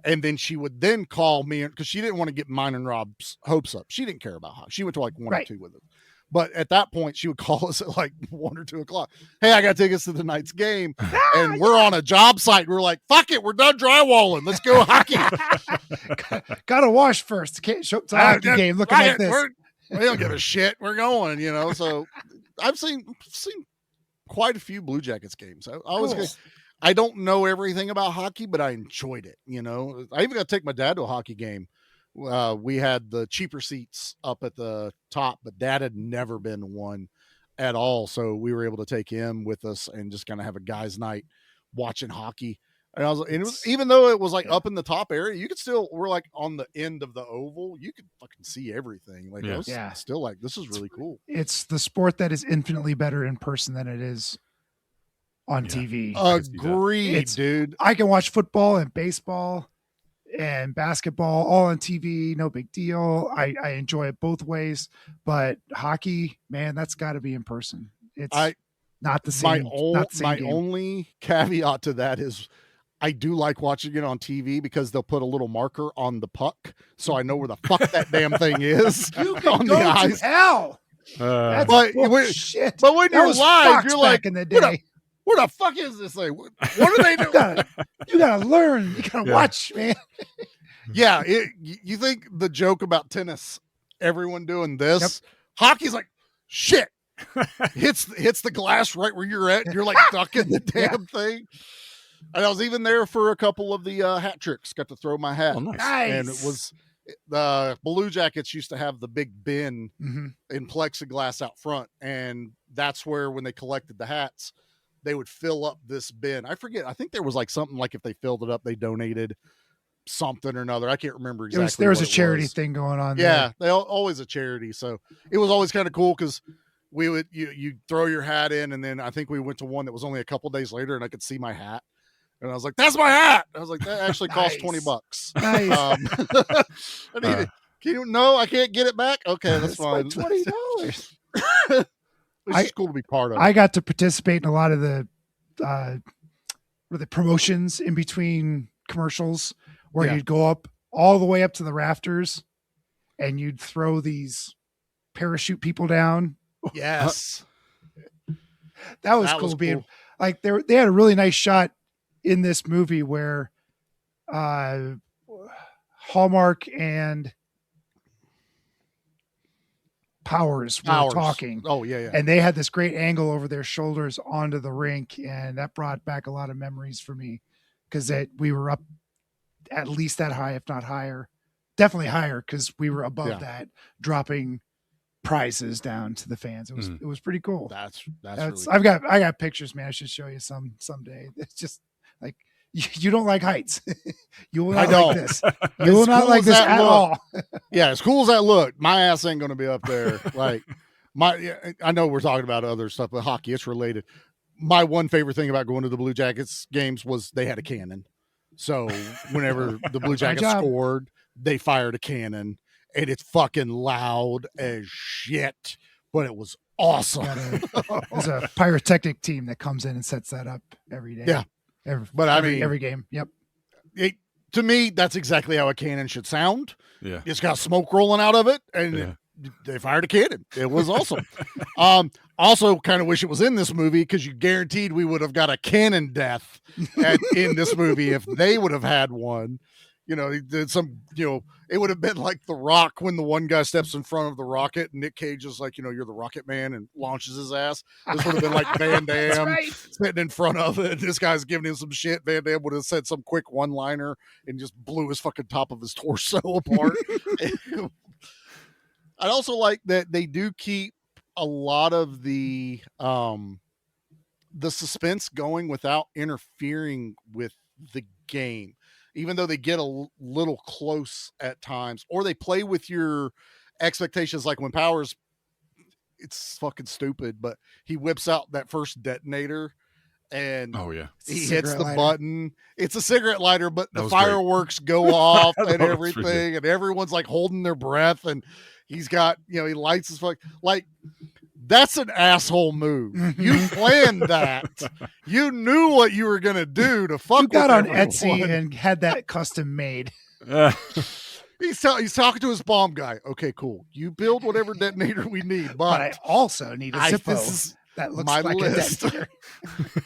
And then she would then call me because she didn't want to get mine and Rob's hopes up. She didn't care about hockey. She went to like 1 or 2 with us. But at that point, she would call us at like 1 or 2 o'clock. Hey, I got tickets to tonight's game. And we're on a job site. We're like, fuck it. We're done drywalling. Let's go hockey. Gotta wash first. Can't show up to a hockey game looking like this. We don't give a shit. We're going, So I've seen quite a few Blue Jackets games. I don't know everything about hockey, but I enjoyed it. I even got to take my dad to a hockey game. We had the cheaper seats up at the top, but Dad had never been to one at all. So we were able to take him with us and just kind of have a guys' night watching hockey. And it was, even though it was like up in the top area, you could still, we're like on the end of the oval. You could fucking see everything. Like, I was still like, this is really cool. It's the sport that is infinitely better in person than it is on TV. Agreed, dude. I can watch football and baseball and basketball all on TV. No big deal. I enjoy it both ways, but hockey, man, that's got to be in person. It's not the same. My only caveat to that is I do like watching it on TV because they'll put a little marker on the puck, so I know where the fuck that damn thing is. You can go to hell. That's bullshit. But when you're live, Fox you're like, back in the day. Where the fuck is this thing? What do they do? You gotta learn. You gotta watch, man. Yeah, you think the joke about tennis, everyone doing this, hockey's like, shit, hits the glass right where you're at. And you're like stuck in the damn thing. And I was even there for a couple of the hat tricks. Got to throw my hat. Oh, nice. And it was the Blue Jackets used to have the big bin in plexiglass out front, and that's where when they collected the hats, they would fill up this bin. I forget. I think there was like something like if they filled it up, they donated something or another. I can't remember exactly. There was a charity thing going on. Yeah, they always a charity. So it was always kind of cool because we would you throw your hat in, and then I think we went to one that was only a couple days later, and I could see my hat. And I was like, "That's my hat." I was like, "That actually cost Nice. $20." Nice. I need it. No, I can't get it back. Okay, that's fine. $20. It's just cool to be part of. I got to participate in a lot of the promotions in between commercials where you'd go up all the way up to the rafters and you'd throw these parachute people down. Yes. That was cool. Being like they had a really nice shot in this movie where Hallmark and Powers were talking. Oh yeah. And they had this great angle over their shoulders onto the rink, and that brought back a lot of memories for me because we were up at least that high, if not higher, definitely higher, because we were above that, dropping prizes down to the fans. It was pretty cool. That's really I got pictures, man. I should show you someday. It's just like you don't like heights. You will not like this. You will not like this at all. Yeah, as cool as that look, my ass ain't going to be up there. Like I know we're talking about other stuff, but hockey, it's related. My one favorite thing about going to the Blue Jackets games was they had a cannon. So whenever the Blue Jackets scored, they fired a cannon, and it's fucking loud as shit, but it was awesome. There's a pyrotechnic team that comes in and sets that up every day. Yeah. Every game. Yep. To me, that's exactly how a cannon should sound. Yeah. It's got smoke rolling out of it, and they fired a cannon. It was awesome. Also, kind of wish it was in this movie because you guaranteed we would have got a cannon death in this movie if they would have had one. It would have been like The Rock when the one guy steps in front of the rocket and Nick Cage is like, you're the Rocket Man, and launches his ass. This would have been like Van Damme sitting in front of it. This guy's giving him some shit. Van Damme would have said some quick one-liner and just blew his fucking top of his torso apart. I'd also like that they do keep a lot of the suspense going without interfering with the game. Even though they get a little close at times, or they play with your expectations. Like when Powers, it's fucking stupid, but he whips out that first detonator and he hits the button. It's a cigarette lighter, but the fireworks go off and everything, and everyone's like holding their breath, and he's got, he lights his fuck. Like, that's an asshole move. You planned that. You knew what you were going to do to fuck with everyone. You got on Etsy and had that custom made. He's talking to his bomb guy. Okay, cool. You build whatever detonator we need, but I also need a Zippo that looks like list. A detonator.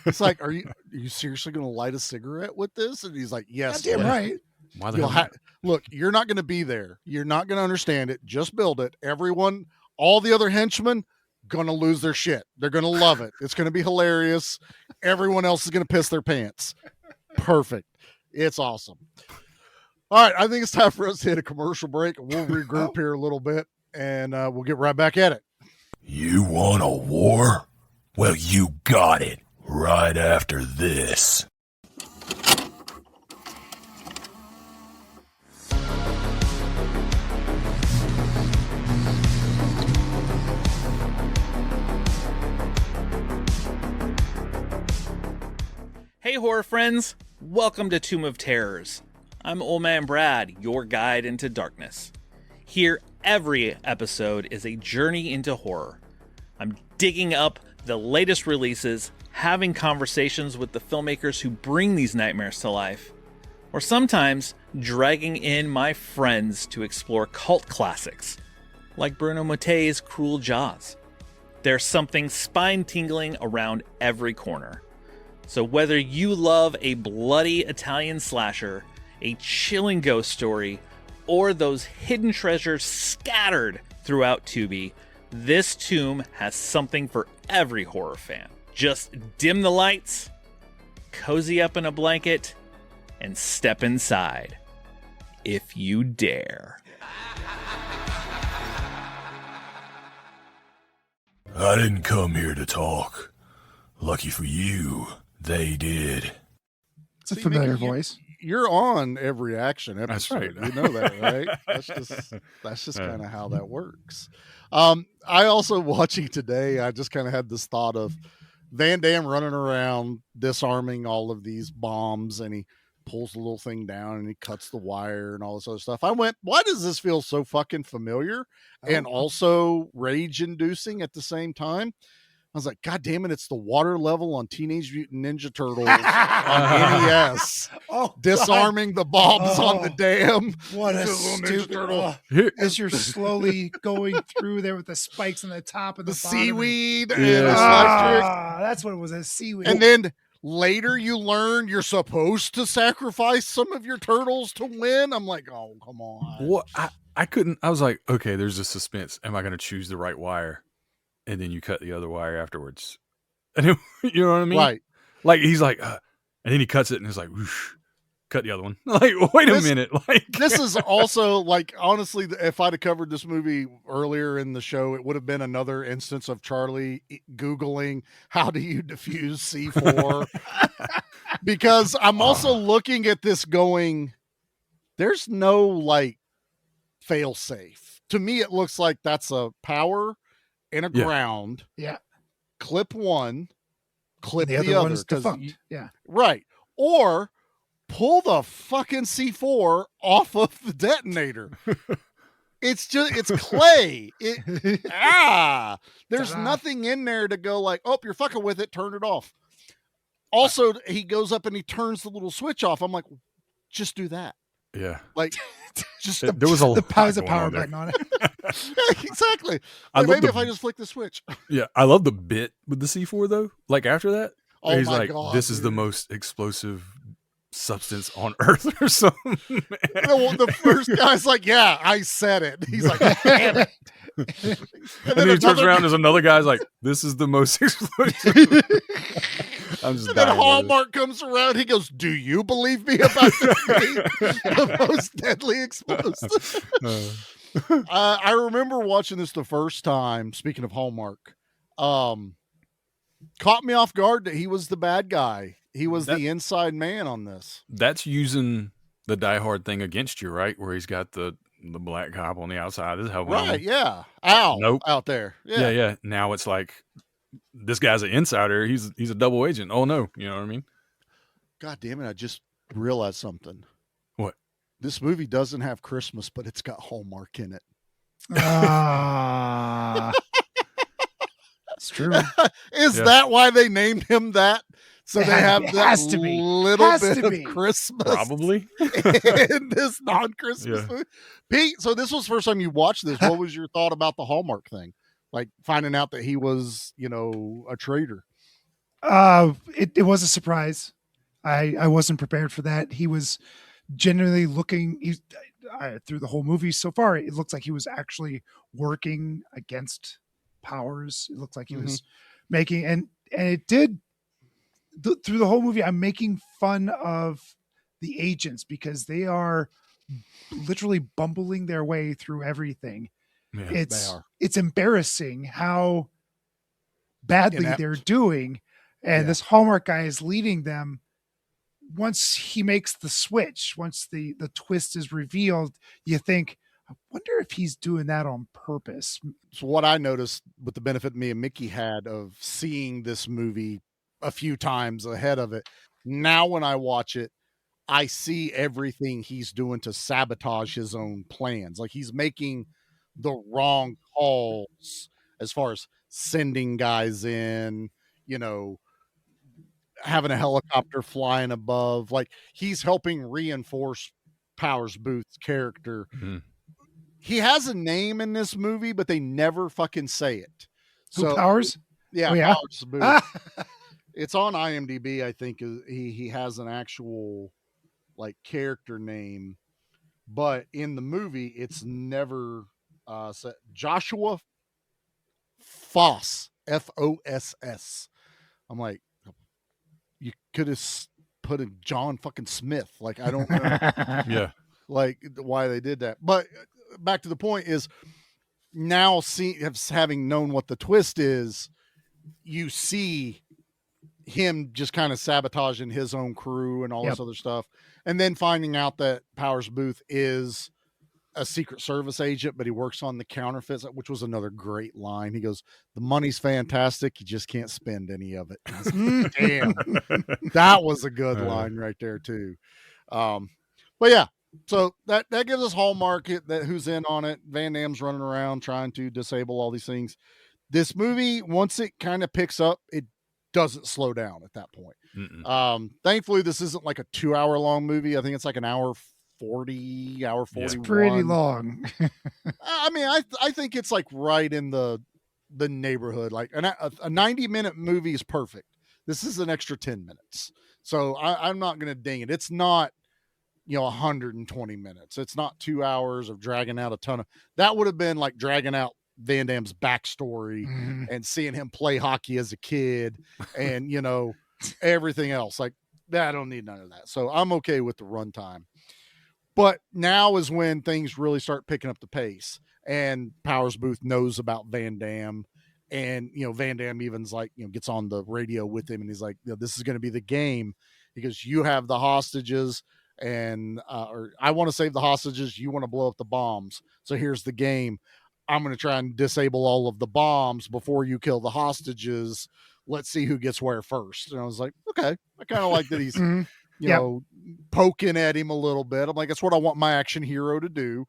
It's like, are you seriously going to light a cigarette with this? And he's like, yes. Damn right. Why the hell? Look, you're not going to be there. You're not going to understand it. Just build it. Everyone, all the other henchmen, gonna lose their shit. They're gonna love it. It's gonna be hilarious. Everyone else is gonna piss their pants. Perfect. It's awesome. All right, I think it's time for us to hit a commercial break. We'll regroup here a little bit, and we'll get right back at it. You want a war? Well, you got it right after this. Hey horror friends, welcome to Tomb of Terrors. I'm Old Man Brad, your guide into darkness. Here, every episode is a journey into horror. I'm digging up the latest releases, having conversations with the filmmakers who bring these nightmares to life, or sometimes dragging in my friends to explore cult classics, like Bruno Mattei's Cruel Jaws. There's something spine-tingling around every corner. So whether you love a bloody Italian slasher, a chilling ghost story, or those hidden treasures scattered throughout Tubi, this tomb has something for every horror fan. Just dim the lights, cozy up in a blanket, and step inside. If you dare. I didn't come here to talk. Lucky for you, they did. It's a familiar voice. You're on every action episode. That's right. You know that, right? That's just kind of how that works. I also, watching today, I just kind of had this thought of Van Damme running around disarming all of these bombs, and he pulls the little thing down and he cuts the wire and all this other stuff. I went, why does this feel so fucking familiar and also rage inducing at the same time? I was like, God damn it, it's the water level on Teenage Mutant Ninja Turtles on NES. Disarming the bombs on the dam. What a Ninja Turtle. As you're slowly going through there with the spikes on the top and the bottom. Seaweed. That's what it was, a seaweed. And then later you learn you're supposed to sacrifice some of your turtles to win. I'm like, oh, come on. What? I couldn't. I was like, okay, there's a suspense. Am I going to choose the right wire? And then you cut the other wire afterwards. And you know what I mean? Right. Like he's like, and then he cuts it and it's like, whoosh, cut the other one. Like, wait a minute. Like this is also like, honestly, if I'd have covered this movie earlier in the show, it would have been another instance of Charlie Googling, how do you diffuse C4? Because I'm also looking at this going, there's no like fail safe. To me, it looks like that's a power and a ground. Yeah. Clip one, clip the the other other. one's defunct. Yeah. Right. Or pull the fucking C4 off of the detonator. It's clay. There's Ta-da. nothing in there to go like, oh, you're fucking with it, turn it off. Also, he goes up and he turns the little switch off. I'm like, just do that. Yeah. Like, just there was a power power button on it. exactly. I Like, love maybe if I just flick the switch. Yeah, I love the bit with the C4 though. Like after that, Oh he's my like, God, "This is the most explosive substance on Earth," or something. The first guy's like, yeah, I said it. He's like, damn it. And then he turns around, there's another guy's like, "This is the most explosive." I'm just and then dying. Hallmark comes around. He goes, "Do you believe me about this being the most deadly explosive?" I remember watching this the first time. Speaking of Hallmark, caught me off guard that he was the bad guy. He was the inside man on this. That's using the Die Hard thing against you, right? Where he's got the black cop on the outside. This is helping Right? him. Yeah. Al. Nope. Out there. Yeah. Yeah. Now it's like this guy's an insider. He's a double agent. Oh no, you know what I mean? God damn it! I just realized something. What? This movie doesn't have Christmas, but it's got Hallmark in it. It's true. Is that why they named him that? So they have that little bit of Christmas Probably in this non-Christmas movie. Pete, so this was the first time you watched this. What was your thought about the Hallmark thing? Like finding out that he was, a traitor. It was a surprise. I wasn't prepared for that. He was genuinely looking through the whole movie so far. It looks like he was actually working against powers. It looked like he was making, and it did through the whole movie. I'm making fun of the agents because they are literally bumbling their way through everything. Yeah, it's embarrassing how badly they're doing. And this Hallmark guy is leading them. Once he makes the switch, once the twist is revealed, you think, I wonder if he's doing that on purpose. So what I noticed with the benefit me and Mickey had of seeing this movie a few times ahead of it, now when I watch it, I see everything he's doing to sabotage his own plans. Like he's making the wrong calls as far as sending guys in, having a helicopter flying above. Like he's helping reinforce Powers Booth's character. Mm-hmm. He has a name in this movie, but they never fucking say it. So Powers? Yeah, Powers Booth. It's on IMDb, I think. He has an actual like character name, but in the movie it's never said. Joshua Foss, Foss. I'm like, you could have put a John fucking Smith. Like, I don't know. Yeah. Like why they did that. But back to the point is now having known what the twist is, you see him just kind of sabotaging his own crew and all this other stuff. And then finding out that Powers Booth is a Secret Service agent, but he works on the counterfeits, which was another great line. He goes, "The money's fantastic. You just can't spend any of it." I was like, damn, that was a good line right there too. But yeah, so that gives us Hallmark that who's in on it. Van Damme's running around trying to disable all these things. This movie, once it kind of picks up, it doesn't slow down at that point. Thankfully, this isn't like a 2-hour long movie. I think it's like an hour 40, hour 41. It's pretty long. I mean, I think it's like right in the neighborhood. Like a 90-minute movie is perfect. This is an extra 10 minutes. So I'm not going to ding it. It's not, 120 minutes. It's not 2 hours of dragging out a ton of, that would have been like dragging out Van Damme's backstory and seeing him play hockey as a kid and, everything else. Like, I don't need none of that. So I'm okay with the runtime. But now is when things really start picking up the pace, and Powers Booth knows about Van Damme, and Van Damme even's like gets on the radio with him, and he's like, this is going to be the game. He goes, you have the hostages, and or I want to save the hostages, you want to blow up the bombs. So here's the game. I'm going to try and disable all of the bombs before you kill the hostages. Let's see who gets where first. And I was like, okay, I kind of like that he's you know, poking at him a little bit. I'm like, that's what I want my action hero to do.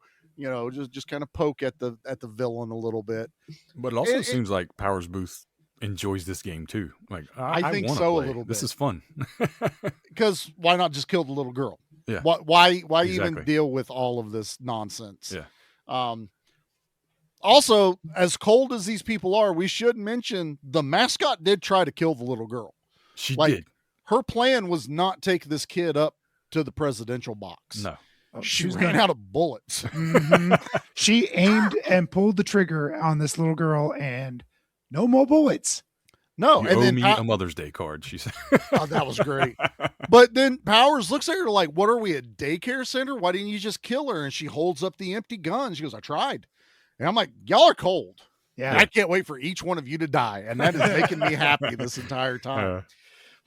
Just kind of poke at the villain a little bit. But it also seems like Powers Booth enjoys this game too. Like, I think wanna so play. a little bit. This is fun. Because why not just kill the little girl? Yeah. Why Exactly. even deal with all of this nonsense? Yeah. Also, as cold as these people are, we should mention the mascot did try to kill the little girl. She Like, did. Her plan was not take this kid up to the presidential box. No. She ran out of bullets. She aimed and pulled the trigger on this little girl, and no more bullets. No, You and owe then me a Mother's Day card, she said. oh, that was great. But then Powers looks at her like, "What are we, a daycare center? Why didn't you just kill her?" And she holds up the empty gun. She goes, "I tried." And I'm like, "Y'all are cold. Yeah. I can't wait for each one of you to die." And that is making me happy this entire time.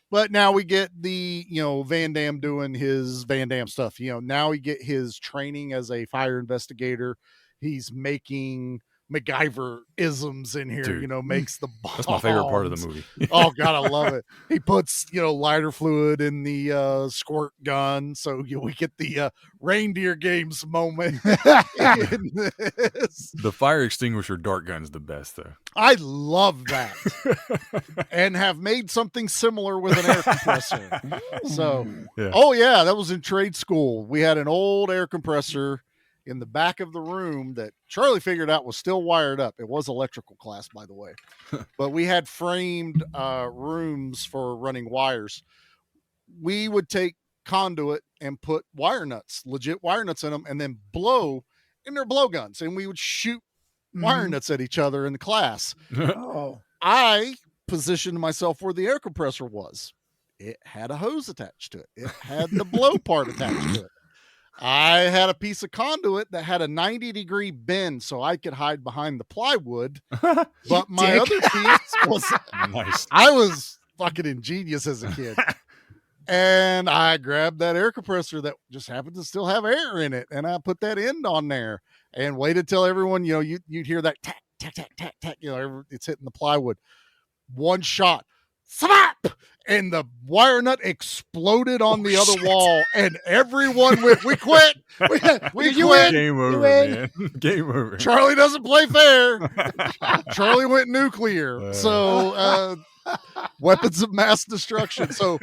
But now we get the, Van Damme doing his Van Damme stuff. Now we get his training as a fire investigator. He's making MacGyver isms in here, Dude, makes the bombs. That's my favorite part of the movie. Oh God, I love it. He puts, lighter fluid in the squirt gun. So we get the reindeer games moment in this. The fire extinguisher dart gun's the best though. I love that. And have made something similar with an air compressor. So, Oh yeah, that was in trade school. We had an old air compressor in the back of the room that Charlie figured out was still wired up. It was electrical class, by the way. But we had framed rooms for running wires. We would take conduit and put wire nuts, legit wire nuts in them, and then blow in their blowguns. And we would shoot wire nuts at each other in the class. I positioned myself where the air compressor was. It had a hose attached to it. It had the blow part attached to it. I had a piece of conduit that had a 90-degree bend so I could hide behind the plywood. But my other piece was nice. I was fucking ingenious as a kid. And I grabbed that air compressor that just happened to still have air in it. And I put that end on there and waited till everyone, you'd hear that tack, tack, tack, tack, tack, it's hitting the plywood. One shot. Slap! And the wire nut exploded on the other wall, and everyone went, "We quit! We quit! Game over, man. Game over." Charlie doesn't play fair. Charlie went nuclear. So, weapons of mass destruction. So,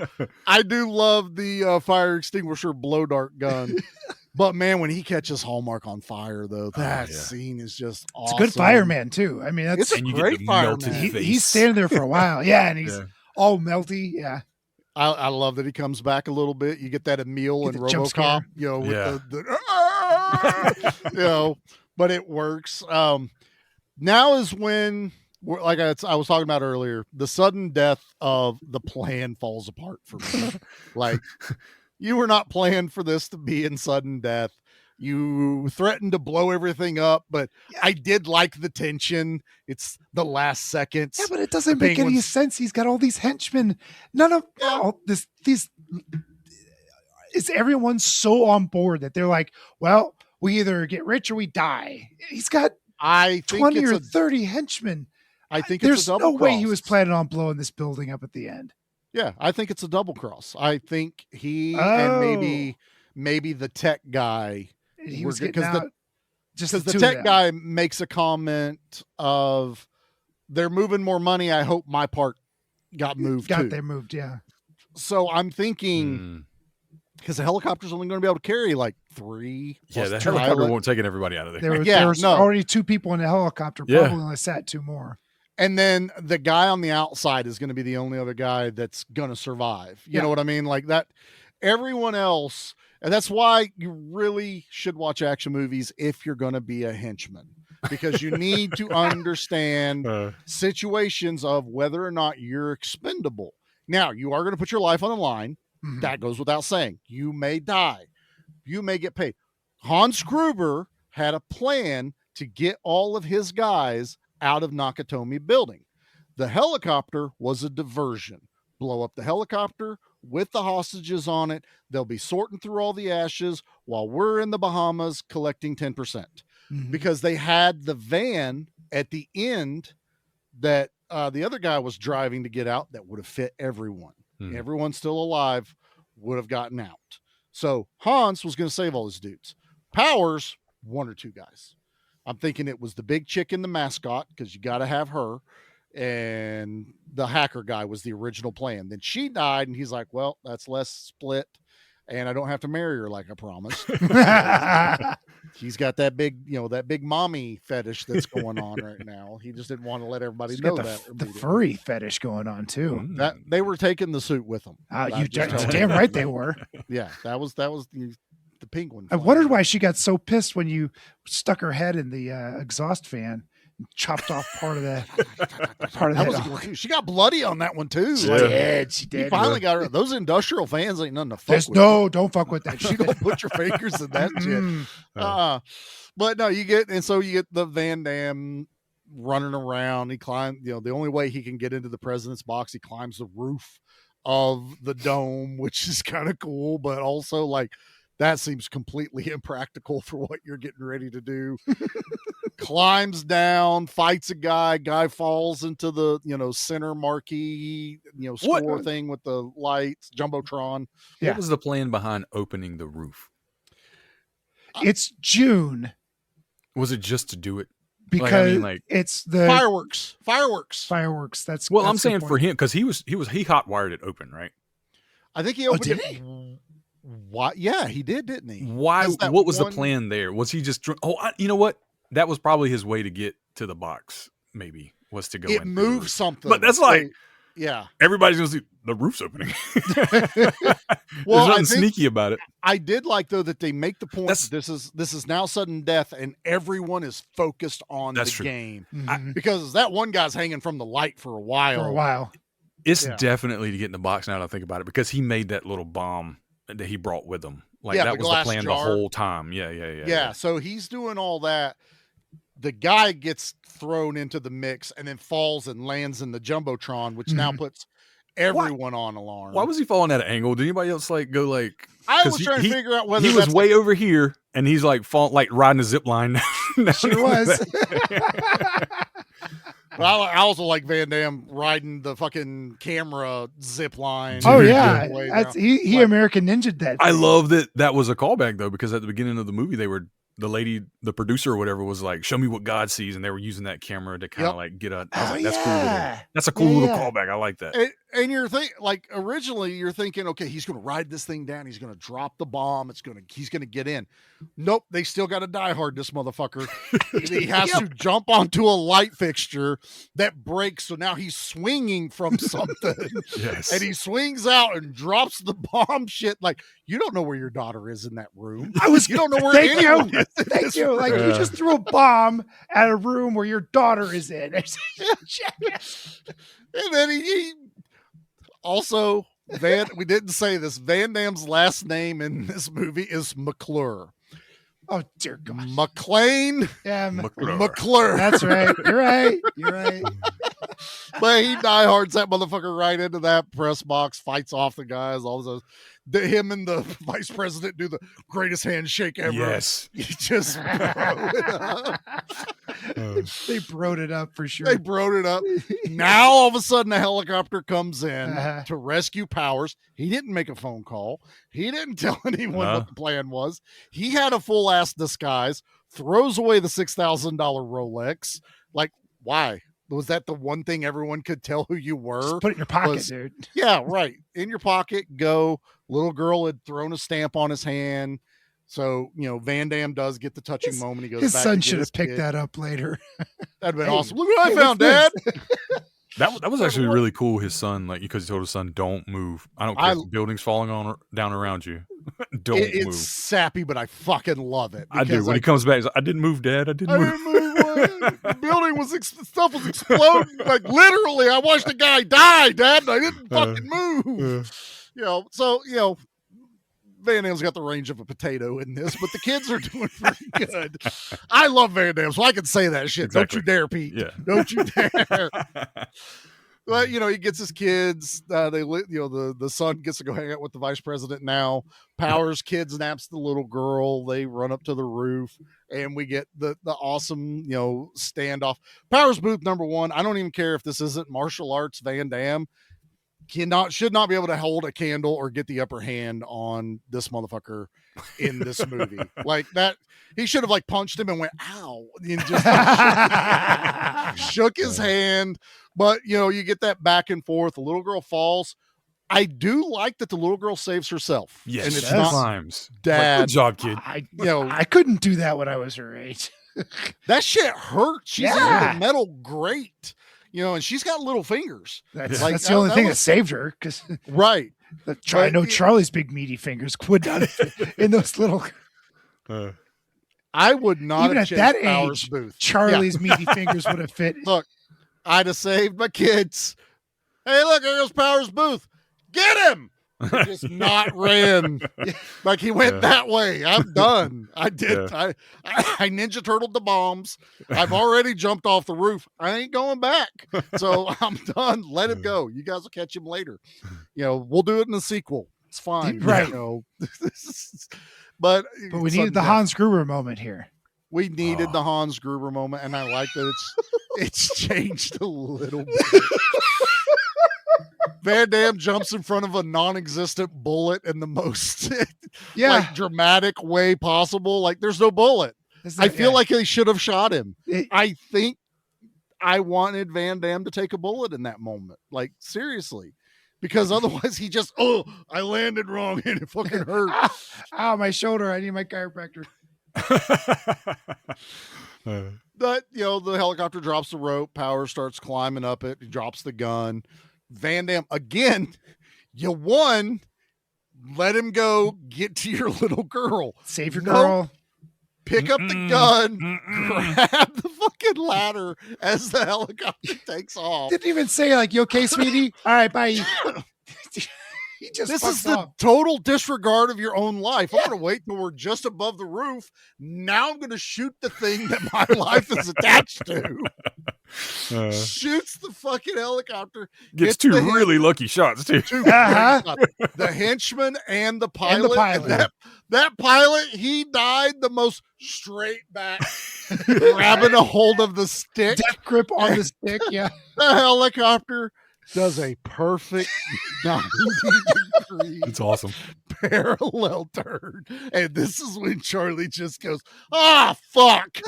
I do love the fire extinguisher blow dart gun. But man, when he catches Hallmark on fire, though, that scene is just awesome. It's a good fireman too. I mean, that's a great fireman. He's standing there for a while, and he's all melty. Yeah, I love that he comes back a little bit. You get that Emil and RoboCop, with the but it works. Now is when, like I was talking about earlier, the sudden death of the plan falls apart for me. Like, you were not planned for this to be in sudden death. You threatened to blow everything up, but I did like the tension. It's the last seconds. Yeah, but it doesn't make any sense. He's got all these henchmen. None of these. Is everyone so on board that they're like, well, we either get rich or we die. He's got I think 20 it's or a 30 henchmen. I think There's it's a double no cross. way he was planning on blowing this building up at the end. Yeah, I think it's a double cross. I think he and Oh. maybe the tech guy. He were was good- getting 'cause out just Because the the two of tech them. guy makes a comment of, "They're moving more money. I hope my part got moved too." They moved, yeah. So I'm thinking, because the helicopter's only going to be able to carry like 3. Yeah, plus the 2 helicopter pilot. won't take everybody out of there. There was already 2 people in the helicopter. Yeah. Probably only sat 2 more. And then the guy on the outside is going to be the only other guy that's going to survive. You know what I mean? Like that, everyone else. And that's why you really should watch action movies if you're going to be a henchman, because you need to understand situations of whether or not you're expendable. Now, you are going to put your life on the line. Mhm. That goes without saying. You may die. You may get paid. Hans Gruber had a plan to get all of his guys out of Nakatomi building. The helicopter was a diversion. Blow up the helicopter with the hostages on it. They'll be sorting through all the ashes while we're in the Bahamas collecting 10%. Mhm. Because they had the van at the end that the other guy was driving to get out that would have fit everyone. Everyone still alive would have gotten out. So Hans was going to save all his dudes. Powers, 1 or 2 guys. I'm thinking it was the big chick in the mascot, because you got to have her. And the hacker guy was the original plan. Then she died, and he's like, well, that's less split, and I don't have to marry her like I promised. He's got that big, that big mommy fetish that's going on right now. He just didn't want to let everybody He's know got that. the furry fetish going on too. That they were taking the suit with them. You damn right they were. Yeah, that was the penguin. I wondered why she got so pissed when you stuck her head in the exhaust fan and chopped off part of the that was cool too. She got bloody on that one too. She did. He finally got her. Those industrial fans ain't nothing to fuck with. Don't fuck with that. You don't put your fingers in that shit. But no, you get the Van Damme running around. He climbed, the only way he can get into the president's box, he climbs the roof of the dome, which is kind of cool, but also like that seems completely impractical for what you're getting ready to do. Climbs down, fights a guy falls into the, center marquee, score thing with the lights, Jumbotron. What was the plan behind opening the roof? It's June. Was it just to do it? Because it's the fireworks. That's I'm saying for him, because he hot wired it open, right? I think he opened it. What? Yeah, he did, didn't he? Why? What was the plan there? Was he just? You know what? That was probably his way to get to the box. Maybe was to go. It moved something, but that's like, yeah, everybody's gonna see the roof's opening. Well, there's nothing sneaky about it. I did like though that they make the point. This is now sudden death, and everyone is focused on the game because that one guy's hanging from the light for a while. It's definitely to get in the box now that I think about it, because he made that little bomb that he brought with him. Like that was the plan the whole time. Yeah. So he's doing all that. The guy gets thrown into the mix and then falls and lands in the Jumbotron, which now puts everyone on alarm. Why was he falling at an angle? Did anybody else go like? I was trying to figure out whether he was way over here and he's like riding a zip line. Sure was. Well, I also like Van Damme riding the fucking camera zip line. Oh yeah, he American Ninja'd that. I love that was a callback though, because at the beginning of the movie the producer or whatever was like, "Show me what God sees," and they were using that camera to kind of like get a. I was like, "That's cool." That's a cool little callback. I like that. And you're originally you're thinking, okay, he's going to ride this thing down. He's going to drop the bomb. He's going to get in. Nope, they still got to die hard. This motherfucker. He has to jump onto a light fixture that breaks. So now he's swinging from something. Yes, and he swings out and drops the bomb. Shit, like you don't know where your daughter is in that room. You don't know where anyone is. Thank you. Like you just threw a bomb at a room where your daughter is in. And then he also we didn't say this. Van Damme's last name in this movie is McClure. Oh dear God. McLean. Yeah, McClure. That's right. You're right. But he diehards that motherfucker right into that press box, fights off the guys, all those. him and the vice president do the greatest handshake ever. Yes. You just bro it up. They broed it up for sure. They broed it up. Now all of a sudden a helicopter comes in Uh-huh. to rescue Powers. He didn't make a phone call. He didn't tell anyone what the plan was. He had a full ass disguise, throws away the $6,000 Rolex. Like, why? Was that the one thing everyone could tell who you were? Just put it in your pocket, dude. Yeah, right. In your pocket, go. Little girl had thrown a stamp on his hand. So, Van Damme does get the touching moment. He goes His back son to should have picked that up later. That'd been awesome. Look what I found, Dad. That was actually really cool. His son, because he told his son, "Don't move. I don't care if the building's falling down around you. Don't move." It's sappy, but I fucking love it. I do. When he comes back, he's like, "I didn't move, Dad. I didn't move." The building was stuff was exploding. Like literally, I watched a guy die, Dad, and I didn't fucking move. Van Damme's got the range of a potato in this, but the kids are doing pretty good. I love Van Damme, so I can say that shit. Exactly. Don't you dare, Pete. Yeah. Don't you dare. But he gets his kids. The son gets to go hang out with the vice president now. Powers kidnaps the little girl. They run up to the roof, and we get the awesome standoff. Powers booth number one. I don't even care if this isn't martial arts. Van Damme should not be able to hold a candle or get the upper hand on this motherfucker in this movie. Like that, he should have punched him and went ow, and just shook his hand. But you get that back and forth. The little girl falls. I do like that the little girl saves herself. Yes, and it's not times. Dad, good job, kid. I couldn't do that when I was her age. That shit hurt. She's in the metal grate. And she's got little fingers. That's the only thing that saved her. Because right. I know Charlie's big meaty fingers would not fit in those little. I would not even have at that Powers age. Booth. Charlie's meaty fingers would have fit. Look, I'd have saved my kids. Hey, look, there goes Powers Booth. Get him. He just not ran. Like he went that way. I'm done. I did. I Ninja Turtled the bombs. I've already jumped off the roof. I ain't going back. So I'm done. Let him go. You guys will catch him later. We'll do it in the sequel. It's fine. Right. But we needed the Hans Gruber moment here. We needed the Hans Gruber moment, and I like that it's changed a little bit. Van Damme jumps in front of a non-existent bullet in the most dramatic way possible. Like there's no bullet. I feel like they should have shot him. I think I wanted Van Damme to take a bullet in that moment. Like seriously. Because otherwise he just, I landed wrong and it fucking hurt. Ow, my shoulder. I need my chiropractor. But, the helicopter drops the rope. Powers starts climbing up it. He drops the gun. Van Damme, again, you won. Let him go. Get to your little girl. Save your girl. Pick up the gun. Grab the fucking ladder as the helicopter takes off. Didn't even say you okay, sweetie? All right, bye. This is the total disregard of your own life. I'm going to wait till we're just above the roof. Now I'm going to shoot the thing that my life is attached to. Shoots the fucking helicopter. Gets two really lucky shots, too. The henchman and the pilot. That pilot, he died the most straight back, grabbing a hold of the stick. Death grip on the stick, yeah. The helicopter does a perfect 90 degree. It's awesome. Parallel turn. And this is when Charlie just goes, fuck.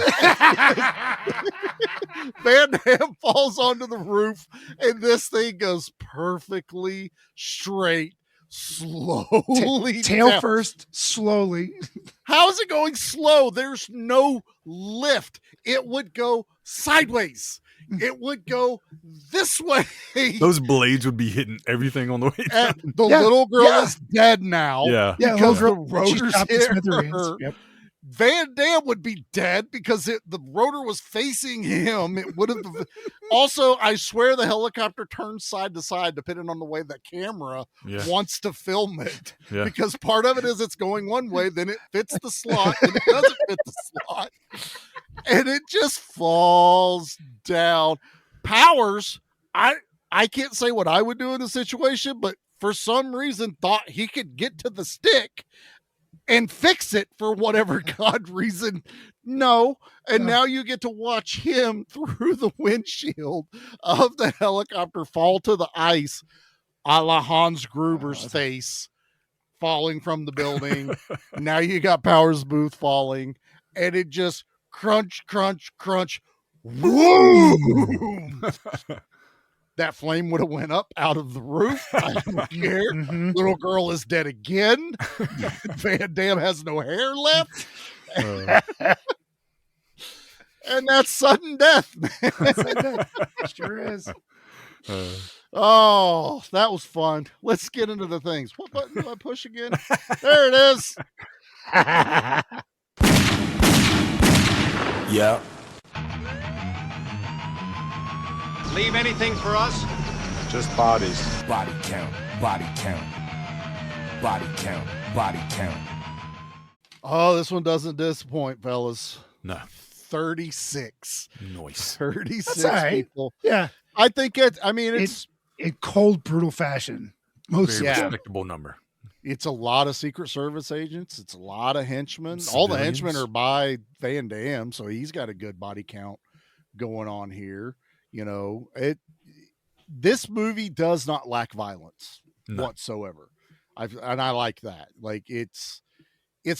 Van Damme falls onto the roof and this thing goes perfectly straight, slowly tail down. first, slowly. How is it going slow? There's no lift. It would go sideways. It would go this way. Those blades would be hitting everything on the way down. The little girl is dead now. Yeah. Because the rotors hit her. Yep. Van Damme would be dead because the rotor was facing him. It would have. Also, I swear the helicopter turns side to side depending on the way the camera wants to film it. Yeah. Because part of it is it's going one way, then it fits the slot, and it doesn't fit the slot. And it just falls down. Powers, I can't say what I would do in a situation, but for some reason thought he could get to the stick and fix it for whatever God reason. No. And now you get to watch him through the windshield of the helicopter fall to the ice, a la Hans Gruber's face falling from the building. Now you got Powers Booth falling, and it just crunch, crunch, crunch. Boom! That flame would have went up out of the roof. I don't care. Little girl is dead again. Van Damme has no hair left. And that's sudden death, man. Sure is. Oh, that was fun. Let's get into the things. What button do I push again? There it is. Yeah. Leave anything for us? Just bodies. Body count. Body count. Body count. Body count. Oh, this one doesn't disappoint, fellas. No. 36. Nice. 36 That's all right. people. Yeah. I think it's in cold, brutal fashion. Very Yeah. respectable number. it's a lot of Secret Service agents. It's a lot of henchmen. All the henchmen are by Van Damme, so he's got a good body count going on here. You know, this movie does not lack violence whatsoever. I like that. Like it's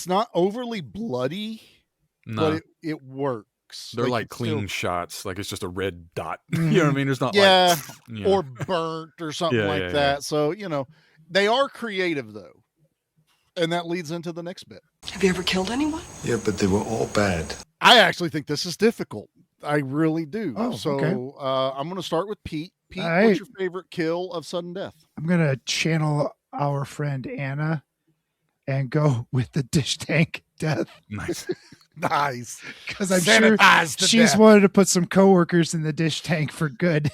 not overly bloody, but it works. They're like clean shots. Like it's just a red dot. You know what I mean? There's not or burnt or something like that. Yeah. So, you know, they are creative though. And that leads into the next bit. Have you ever killed anyone? Yeah, but they were all bad. I actually think this is difficult. I really do. Oh, so okay. I'm going to start with Pete. Pete, right. What's your favorite kill of sudden death? I'm going to channel our friend Anna and go with the dish tank death. Nice. Nice. Because I'm sure she's wanted to put some coworkers in the dish tank for good.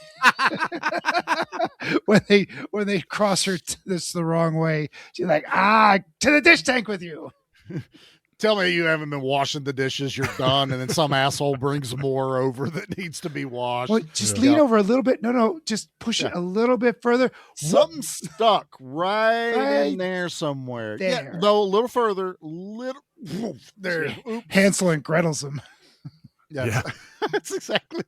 when they cross her this the wrong way, she's like, to the dish tank with you. Tell me you haven't been washing the dishes, you're done, and then some asshole brings more over that needs to be washed. Well, just lean over a little bit. No, just push it a little bit further. Something stuck right in there somewhere. There. Yeah, though a little further, there. Oops. Hansel and Gretel's him. Yeah. That's exactly.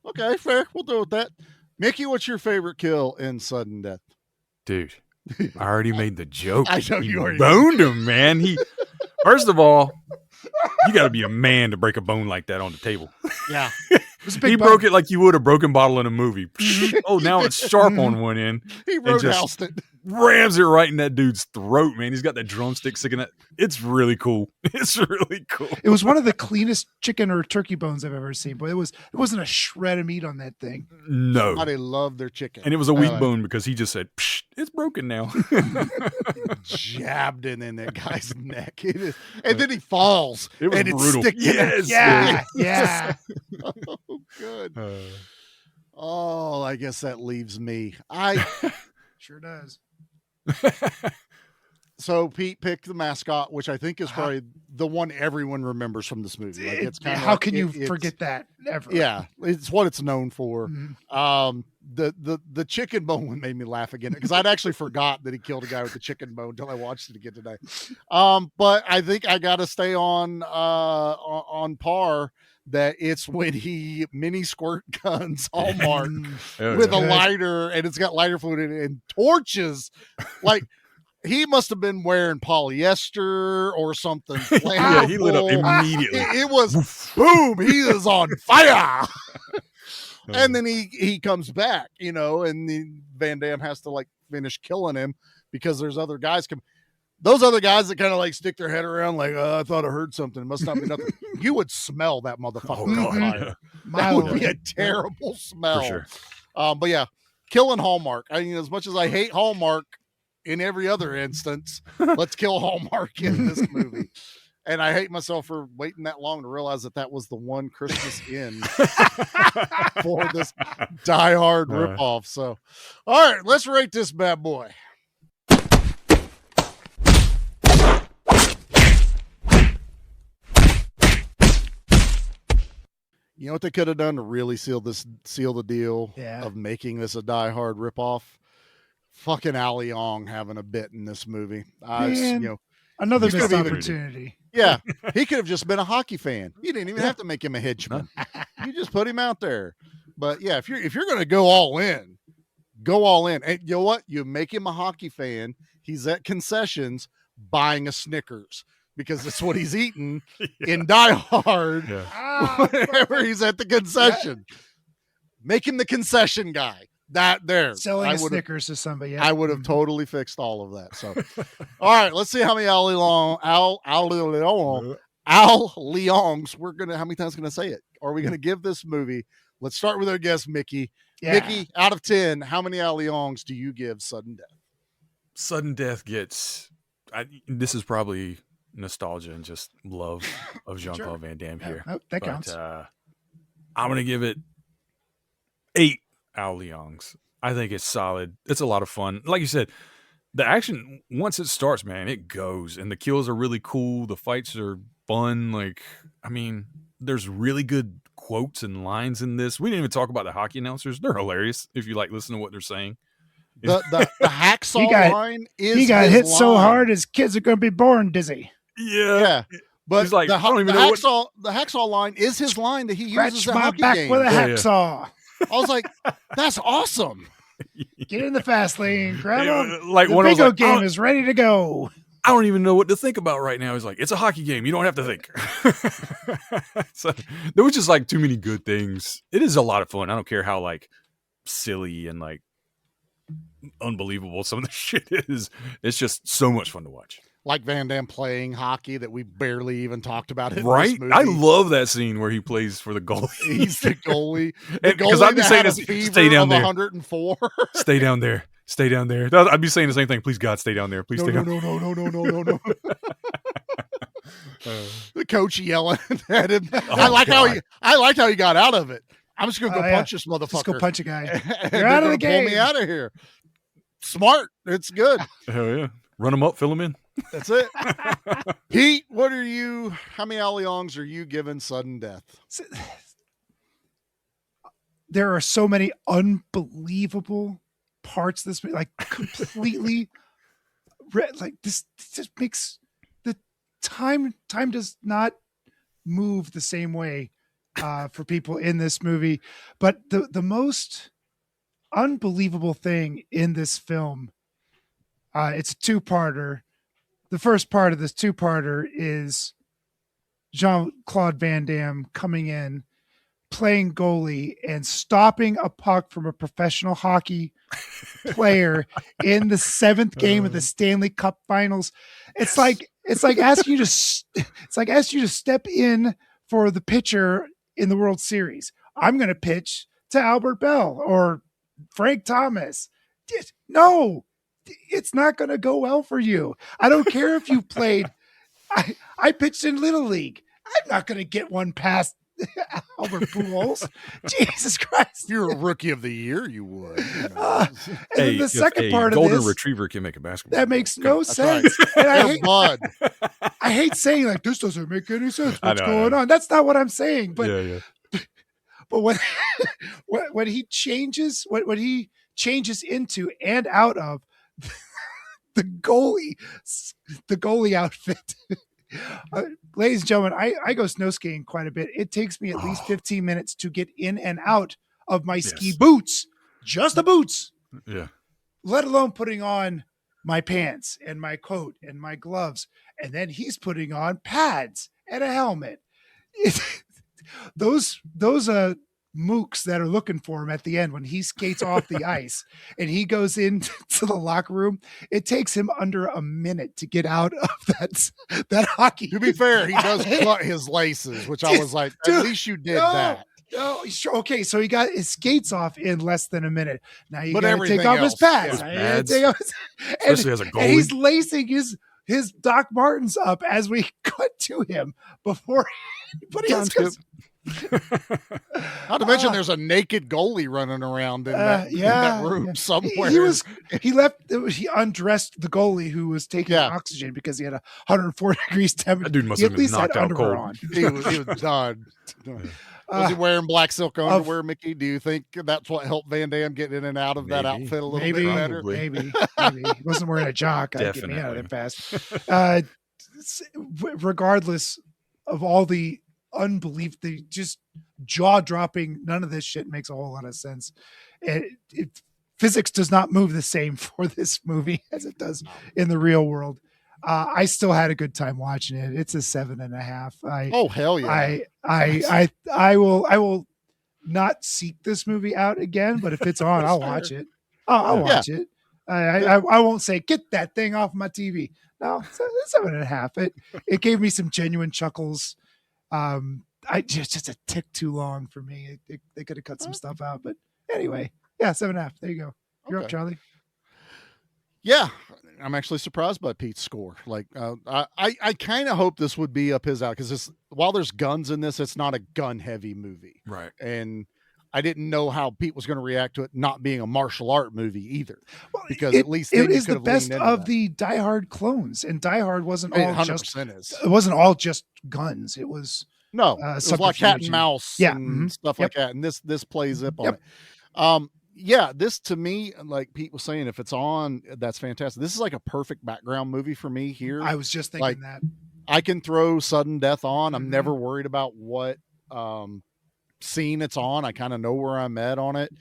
Okay, fair. We'll deal with that. Mickey, what's your favorite kill in sudden death? Dude, I already made the joke. I know you already boned him, man. First of all, you got to be a man to break a bone like that on the table. Yeah. He broke it like you would a broken bottle in a movie. Oh, now it's sharp on one end. He roadhoused it. Rams it right in that dude's throat, man. He's got that drumstick sticking that. It's really cool. It's really cool. It was one of the cleanest chicken or turkey bones I've ever seen, but it wasn't a shred of meat on that thing. No. Somebody loved their chicken. And it was a weak bone because he just said, it's broken now. Jabbed it in that guy's neck. And then he falls. It was brutal. Yes. Yeah. Oh, good. Oh, I guess that leaves me. Sure does. So Pete picked the mascot, which I think is probably the one everyone remembers from this movie. Like it's kind of how can you forget that ever? Yeah, it's what it's known for. Mm-hmm. The chicken bone made me laugh again because I'd actually forgot that he killed a guy with the chicken bone until I watched it again today. But I think I got to stay on par. That it's when he mini squirt guns Hallmark with a lighter and it's got lighter fluid in it and torches. Like he must have been wearing polyester or something. Yeah, he lit up immediately. It was boom. He is on fire. And then he comes back, you know, and Van Damme has to like finish killing him because there's other guys come. Those other guys that kind of like stick their head around like, I thought I heard something. It must not be nothing. You would smell that motherfucker on fire. That would be a terrible smell. For sure. But yeah, killing Hallmark. I mean, as much as I hate Hallmark in every other instance, let's kill Hallmark in this movie. And I hate myself for waiting that long to realize that was the one Christmas Inn for this Die Hard ripoff. So, all right, let's rate this bad boy. You know what they could have done to really seal the deal of making this a Die Hard ripoff? fucking Ali Ong having a bit in this movie. Man, another he's missed gonna be- opportunity. Yeah, he could have just been a hockey fan. You didn't even have to make him a henchman. You just put him out there. But yeah, if you're gonna go all in, go all in. And you know what? You make him a hockey fan. He's at concessions buying a Snickers because that's what he's eating in Die Hard whenever he's at the concession. Make him the concession guy. That there. Selling Snickers to somebody. I would have totally fixed all of that. So, all right, let's see how many Al Leongs we're gonna. How many times gonna say it? Are we gonna give this movie? Let's start with our guest, Mickey. Yeah. Mickey, out of 10, how many Al Leongs do you give Sudden Death? Sudden Death gets. This is probably nostalgia and just love of Jean-Claude Van Damme here. That counts. I'm gonna give it 8 Al Leongs. I think it's solid. It's a lot of fun. Like you said, the action, once it starts, man, it goes. And the kills are really cool. The fights are fun. Like, I mean, there's really good quotes and lines in this. We didn't even talk about the hockey announcers. They're hilarious if you like listen to what they're saying. The hacksaw line is he got his hit line. so hard his kids are going to be born dizzy. Yeah. But He's like, the, I don't even the know hacksaw line is his line that he uses Scratch in my hockey back games. with a hacksaw. I was like, that's awesome. Get in the fast lane, grab him. Like the one of bingo those, game is ready to go. I don't even know what to think about right now. He's like, it's a hockey game. You don't have to think. So there was just like too many good things. It is a lot of fun. I don't care how like silly and like unbelievable some of the shit is. It's just so much fun to watch. Like Van Damme playing hockey that we barely even talked about it. Right? In this movie. I love that scene where he plays for the goalie. He's the goalie. Because I'd be saying this, stay down there. 104. Stay down there. Stay down there. I'd be saying the same thing. Please, God, stay down there. Please stay down there. No. The coach yelling at him. I like how he got out of it. I'm just gonna go punch this motherfucker. Just go punch a guy. You're out of the game. Pull me out of here. Smart. It's good. Hell yeah. Run them up, fill them in. That's it. Pete, how many Al Leongs are you giving Sudden Death? There are so many unbelievable parts of this movie, like completely like this just makes the time does not move the same way for people in this movie. But the most unbelievable thing in this film, it's a two-parter. The first part of this two-parter is Jean-Claude Van Damme coming in, playing goalie, and stopping a puck from a professional hockey player in the 7th game of the Stanley Cup Finals. It's like asking you to step in for the pitcher in the World Series. I'm going to pitch to Albert Bell or Frank Thomas. No. It's not going to go well for you. I don't care if you played. I pitched in Little League. I'm not going to get one past Albert Pujols. Jesus Christ! If you're a rookie of the year, you would. You know. Then the second part of golden this, retriever can make a basketball. That makes no sense. Right. And I hate saying like this doesn't make any sense. What's going on? That's not what I'm saying. But but when he changes what he changes into and out of the goalie outfit. Ladies and gentlemen, I go snow skiing quite a bit. It takes me at least 15 minutes to get in and out of my ski boots, just the boots. Yeah. Let alone putting on my pants and my coat and my gloves. And then he's putting on pads and a helmet. Those mooks that are looking for him at the end when he skates off the ice and he goes into the locker room, it takes him under a minute to get out of that hockey. To be fair, he does cut his laces, which I was like, at least you did that. No, okay, so he got his skates off in less than a minute. Now you got to take off else, his pads. Especially as a goalie. And he's lacing his Doc Martens up as we cut to him before anybody else goes. Not to mention, there's a naked goalie running around in that room somewhere. He undressed the goalie who was taking oxygen because he had 104 degrees temperature. That dude must He have at been least had knocked out underwear cold. on. He was done. Was he wearing black silk underwear, Mickey? Do you think that's what helped Van Damme get in and out of that outfit a little bit better? Maybe. He wasn't wearing a jock. I'd get me out of there fast. Regardless of all the the just jaw-dropping, none of this shit makes a whole lot of sense. Physics does not move the same for this movie as it does in the real world. I still had a good time watching it. It's a 7.5. Oh, hell yeah. I will not seek this movie out again, but if it's on, I'll watch it. I'll watch it. I won't say, get that thing off my TV. No, it's 7.5. It gave me some genuine chuckles. I just a tick too long for me. They could have cut some stuff out, but anyway, 7.5. There you go. You're up, Charlie. Yeah, I'm actually surprised by Pete's score. Like, I kind of hope this would be up his alley because while there's guns in this, it's not a gun-heavy movie, right? And I didn't know how Pete was going to react to it not being a martial art movie either, because at least it is the best of the Die Hard clones, and Die Hard wasn't all just guns. It was it was like cat and mouse, and stuff like that. And this plays up on it. This to me, like Pete was saying, if it's on, that's fantastic. This is like a perfect background movie for me here. I was just thinking that I can throw sudden death on. I'm never worried about what scene it's on. I kind of know where I'm at on it.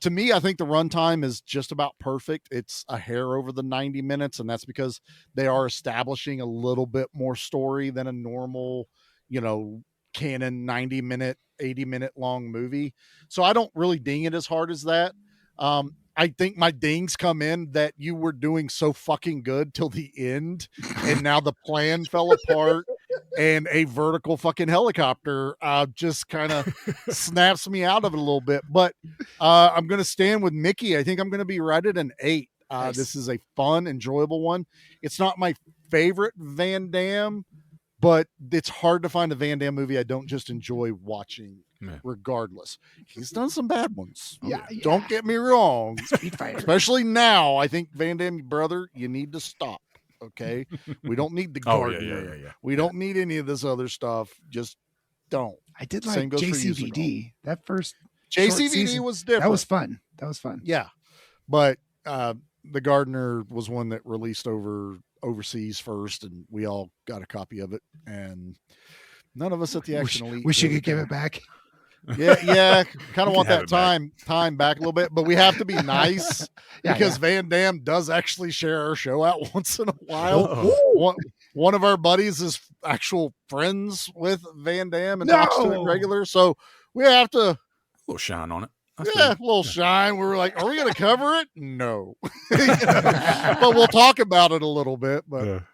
To me, I think the runtime is just about perfect. It's a hair over the 90 minutes, and that's because they are establishing a little bit more story than a normal, canon 90-minute, 80-minute long movie. So I don't really ding it as hard as that. I think my dings come in that you were doing so fucking good till the end, and now the plan fell apart, and a vertical fucking helicopter just kind of snaps me out of it a little bit. But I'm going to stand with Mickey. I think I'm going to be right at an 8. Nice. This is a fun, enjoyable one. It's not my favorite Van Damme, but it's hard to find a Van Damme movie I don't just enjoy watching. Regardless, he's done some bad ones. Don't get me wrong. Especially now, I think Van Damme, brother, you need to stop. Okay, we don't need the gardener. We don't need any of this other stuff. Just don't. I did like JCVD. That first JCVD was different. That was fun. Yeah, but the gardener was one that released overseas first, and we all got a copy of it, and none of us at the Action Elite wish you could give it back. Yeah, kind of want that time back a little bit, but we have to be nice because Van Damme does actually share our show out once in a while. One of our buddies is actual friends with Van Damme and talks to him regular, so we have to a little shine on it. A little shine. We were like, are we going to cover it? No, but we'll talk about it a little bit. But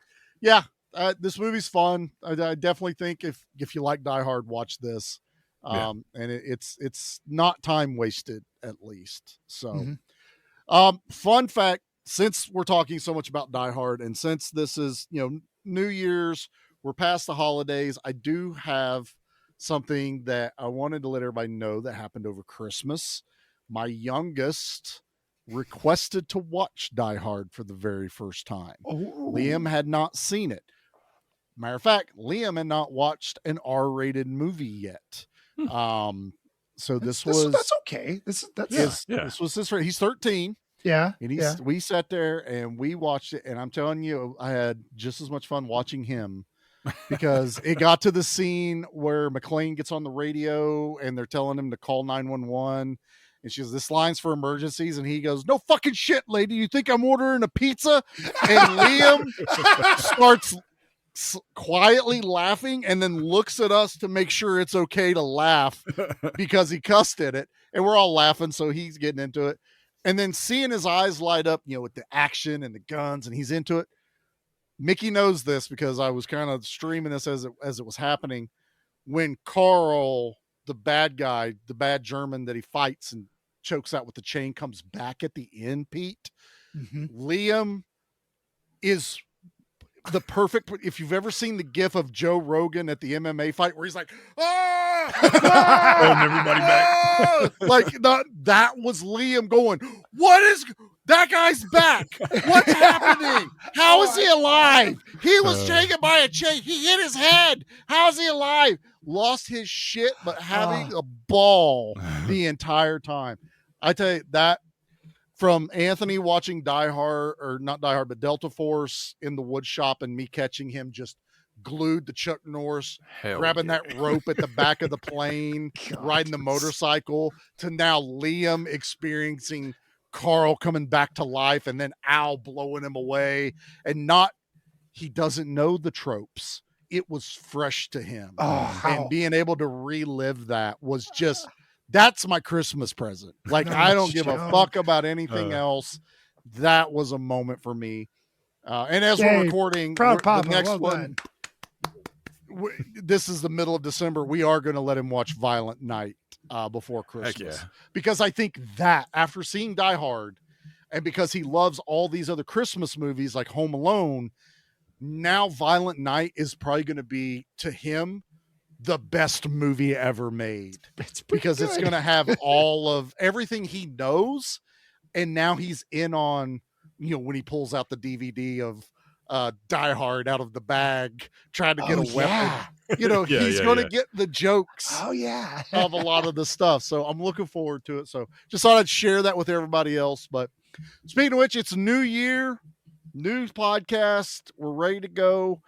this movie's fun. I definitely think if you like Die Hard, watch this. And it's not time wasted, at least. So, fun fact, since we're talking so much about Die Hard, and since this is, New Year's, we're past the holidays, I do have something that I wanted to let everybody know that happened over Christmas. My youngest requested to watch Die Hard for the very first time. Liam had not seen it. Matter of fact, Liam had not watched an R-rated movie yet. So that's okay. This was his friend. He's 13. Yeah. And we sat there and we watched it, and I'm telling you, I had just as much fun watching him because it got to the scene where McClane gets on the radio and they're telling him to call 911. And she goes, this line's for emergencies. And he goes, no fucking shit, lady. You think I'm ordering a pizza? And Liam starts quietly laughing and then looks at us to make sure it's okay to laugh because he cussed at it, and we're all laughing, so he's getting into it, and then seeing his eyes light up, with the action and the guns, and he's into it. Mickey knows this because I was kind of streaming this as it was happening. When Carl, the bad guy, the bad German that he fights and chokes out with the chain, comes back at the end, Pete, Liam is the perfect. If you've ever seen the GIF of Joe Rogan at the MMA fight where he's like, Holding everybody back. like that was Liam going, what is that guy's back? What's happening? How is he alive? He was hanging by a chain. He hit his head. How is he alive? Lost his shit, but having a ball the entire time. I tell you that from Anthony watching Die Hard, or not Die Hard, but Delta Force in the wood shop, and me catching him just glued to Chuck Norris, grabbing that rope at the back of the plane, riding the motorcycle, to now Liam experiencing Carl coming back to life and then Al blowing him away, and he doesn't know the tropes. It was fresh to him. And being able to relive that was just, that's my Christmas present. Like, I don't give a fuck about anything else. That was a moment for me. And as we're recording, the next one, this is the middle of December. We are going to let him watch Violent Night before Christmas. Because I think that after seeing Die Hard, and because he loves all these other Christmas movies like Home Alone, now Violent Night is probably going to be, to him, the best movie ever made, because it's going to have all of everything he knows. And now he's in on, when he pulls out the DVD of Die Hard out of the bag, trying to get a weapon, he's going to get the jokes of a lot of the stuff. So I'm looking forward to it. So just thought I'd share that with everybody else. But speaking of which, it's a new year, new podcast. We're ready to go.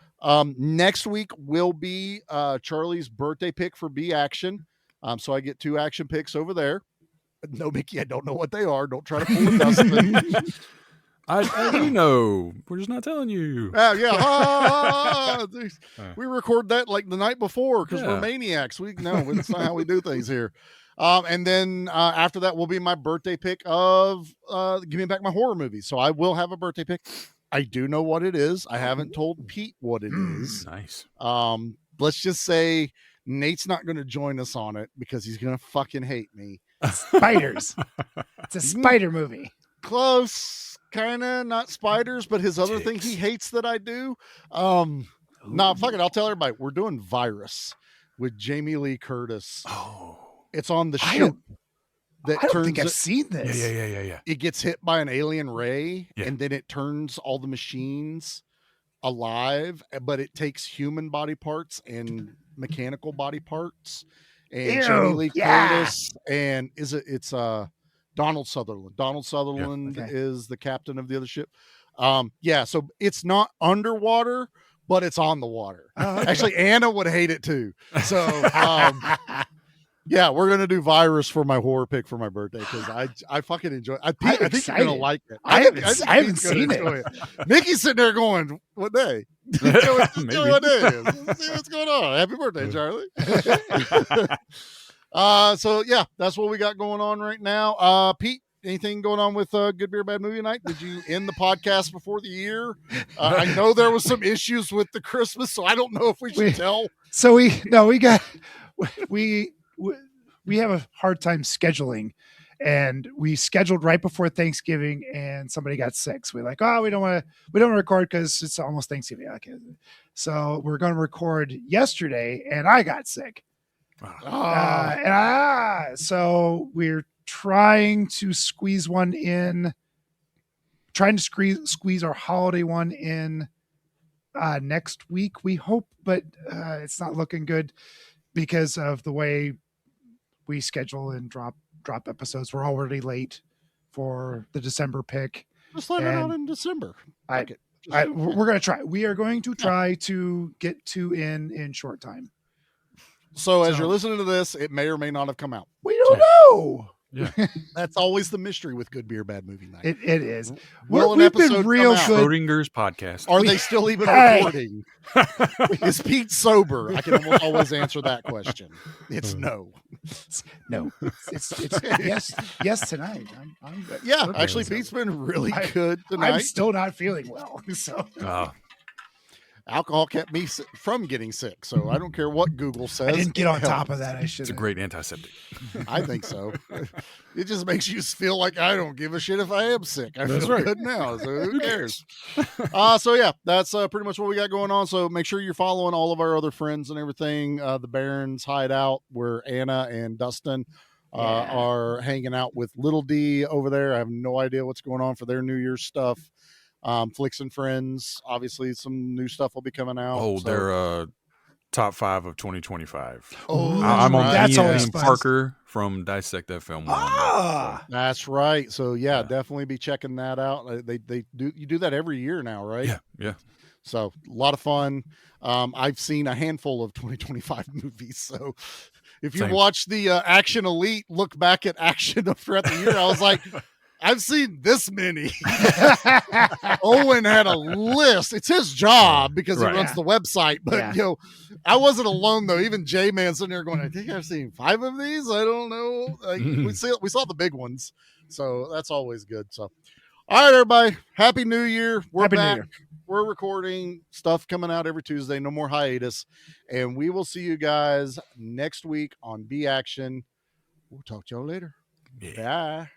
Next week will be Charlie's birthday pick for B Action. So I get 2 action picks over there. No, Mickey, I don't know what they are. Don't try to pull a Dustin. I do know. We're just not telling you. We record that like the night before because we're maniacs. That's not how we do things here. And then after that will be my birthday pick of Give Me Back My Horror Movie. So I will have a birthday pick. I do know what it is. I haven't told Pete what it is. Nice. Let's just say Nate's not going to join us on it because he's going to fucking hate me. Spiders. It's a spider movie. Close. Kind of not spiders, but his other thing he hates that I do. Fuck it. I'll tell everybody. We're doing Virus with Jamie Lee Curtis. Oh. It's on the ship. I don't think I've seen this. Yeah. It gets hit by an alien ray, and then it turns all the machines alive, but it takes human body parts and mechanical body parts. And Jamie Lee Curtis, and it's Donald Sutherland. Donald Sutherland is the captain of the other ship. So it's not underwater, but it's on the water. Actually, Anna would hate it too. So we're gonna do Virus for my horror pick for my birthday because I fucking enjoy it. I think you're gonna like it. I haven't seen it. Mickey's sitting there going, "What day? What day is? Let's see what's going on. Happy birthday, Charlie." That's what we got going on right now. Pete, anything going on with Good Beer Bad Movie Night? Did you end the podcast before the year? I know there was some issues with the Christmas, so I don't know if we should tell. So we have a hard time scheduling, and we scheduled right before Thanksgiving, and somebody got sick. So we're like, we don't want to record because it's almost Thanksgiving. Okay. So we're going to record yesterday, and I got sick. So we're trying to squeeze one in, squeeze our holiday one in next week, we hope, but it's not looking good because of the way we schedule and drop episodes. We're already late for the December pick. Just let it out in December. We're going to try. We are going to try to get 2 in short time. So as you're listening to this, it may or may not have come out. We don't know. Yeah. That's always the mystery with Good Beer Bad Movie Night. It is. We've been real good. Schrodinger's podcast. Are they still even recording? Is Pete sober? I can almost always answer that question. It's no. No. It's yes tonight. I'm good. Yeah, actually, Pete's been really good tonight. I'm still not feeling well. So alcohol kept me from getting sick. So I don't care what Google says. I didn't get on it top helps. of that. I should. It's a great antiseptic. I think so. It just makes you feel like I don't give a shit if I am sick. I That's feel right. good now. So who cares? So yeah, that's pretty much what we got going on. So make sure you're following all of our other friends and everything. The Barons Hideout, where Anna and Dustin are hanging out with Little D over there. I have no idea what's going on for their New Year's stuff. Flicks and Friends, obviously some new stuff will be coming out. Oh, so. they're top 5 of 2025. Oh, I'm on That's Ian always fun. Parker from Dissect That Film. That's right. So yeah, definitely be checking that out. They do, you do that every year now, right? Yeah. So a lot of fun. I've seen a handful of 2025 movies. So if you Same. watch the Action Elite, look back at action throughout the year, I was like, I've seen this many. Owen had a list. It's his job because he runs the website. But I wasn't alone though. Even J-Man sitting there going, I think I've seen 5 of these. I don't know. Like, we saw the big ones. So that's always good. So all right, everybody. Happy New Year. We're Happy New back. Year. We're recording stuff coming out every Tuesday. No more hiatus. And we will see you guys next week on B Action. We'll talk to y'all later. Bye.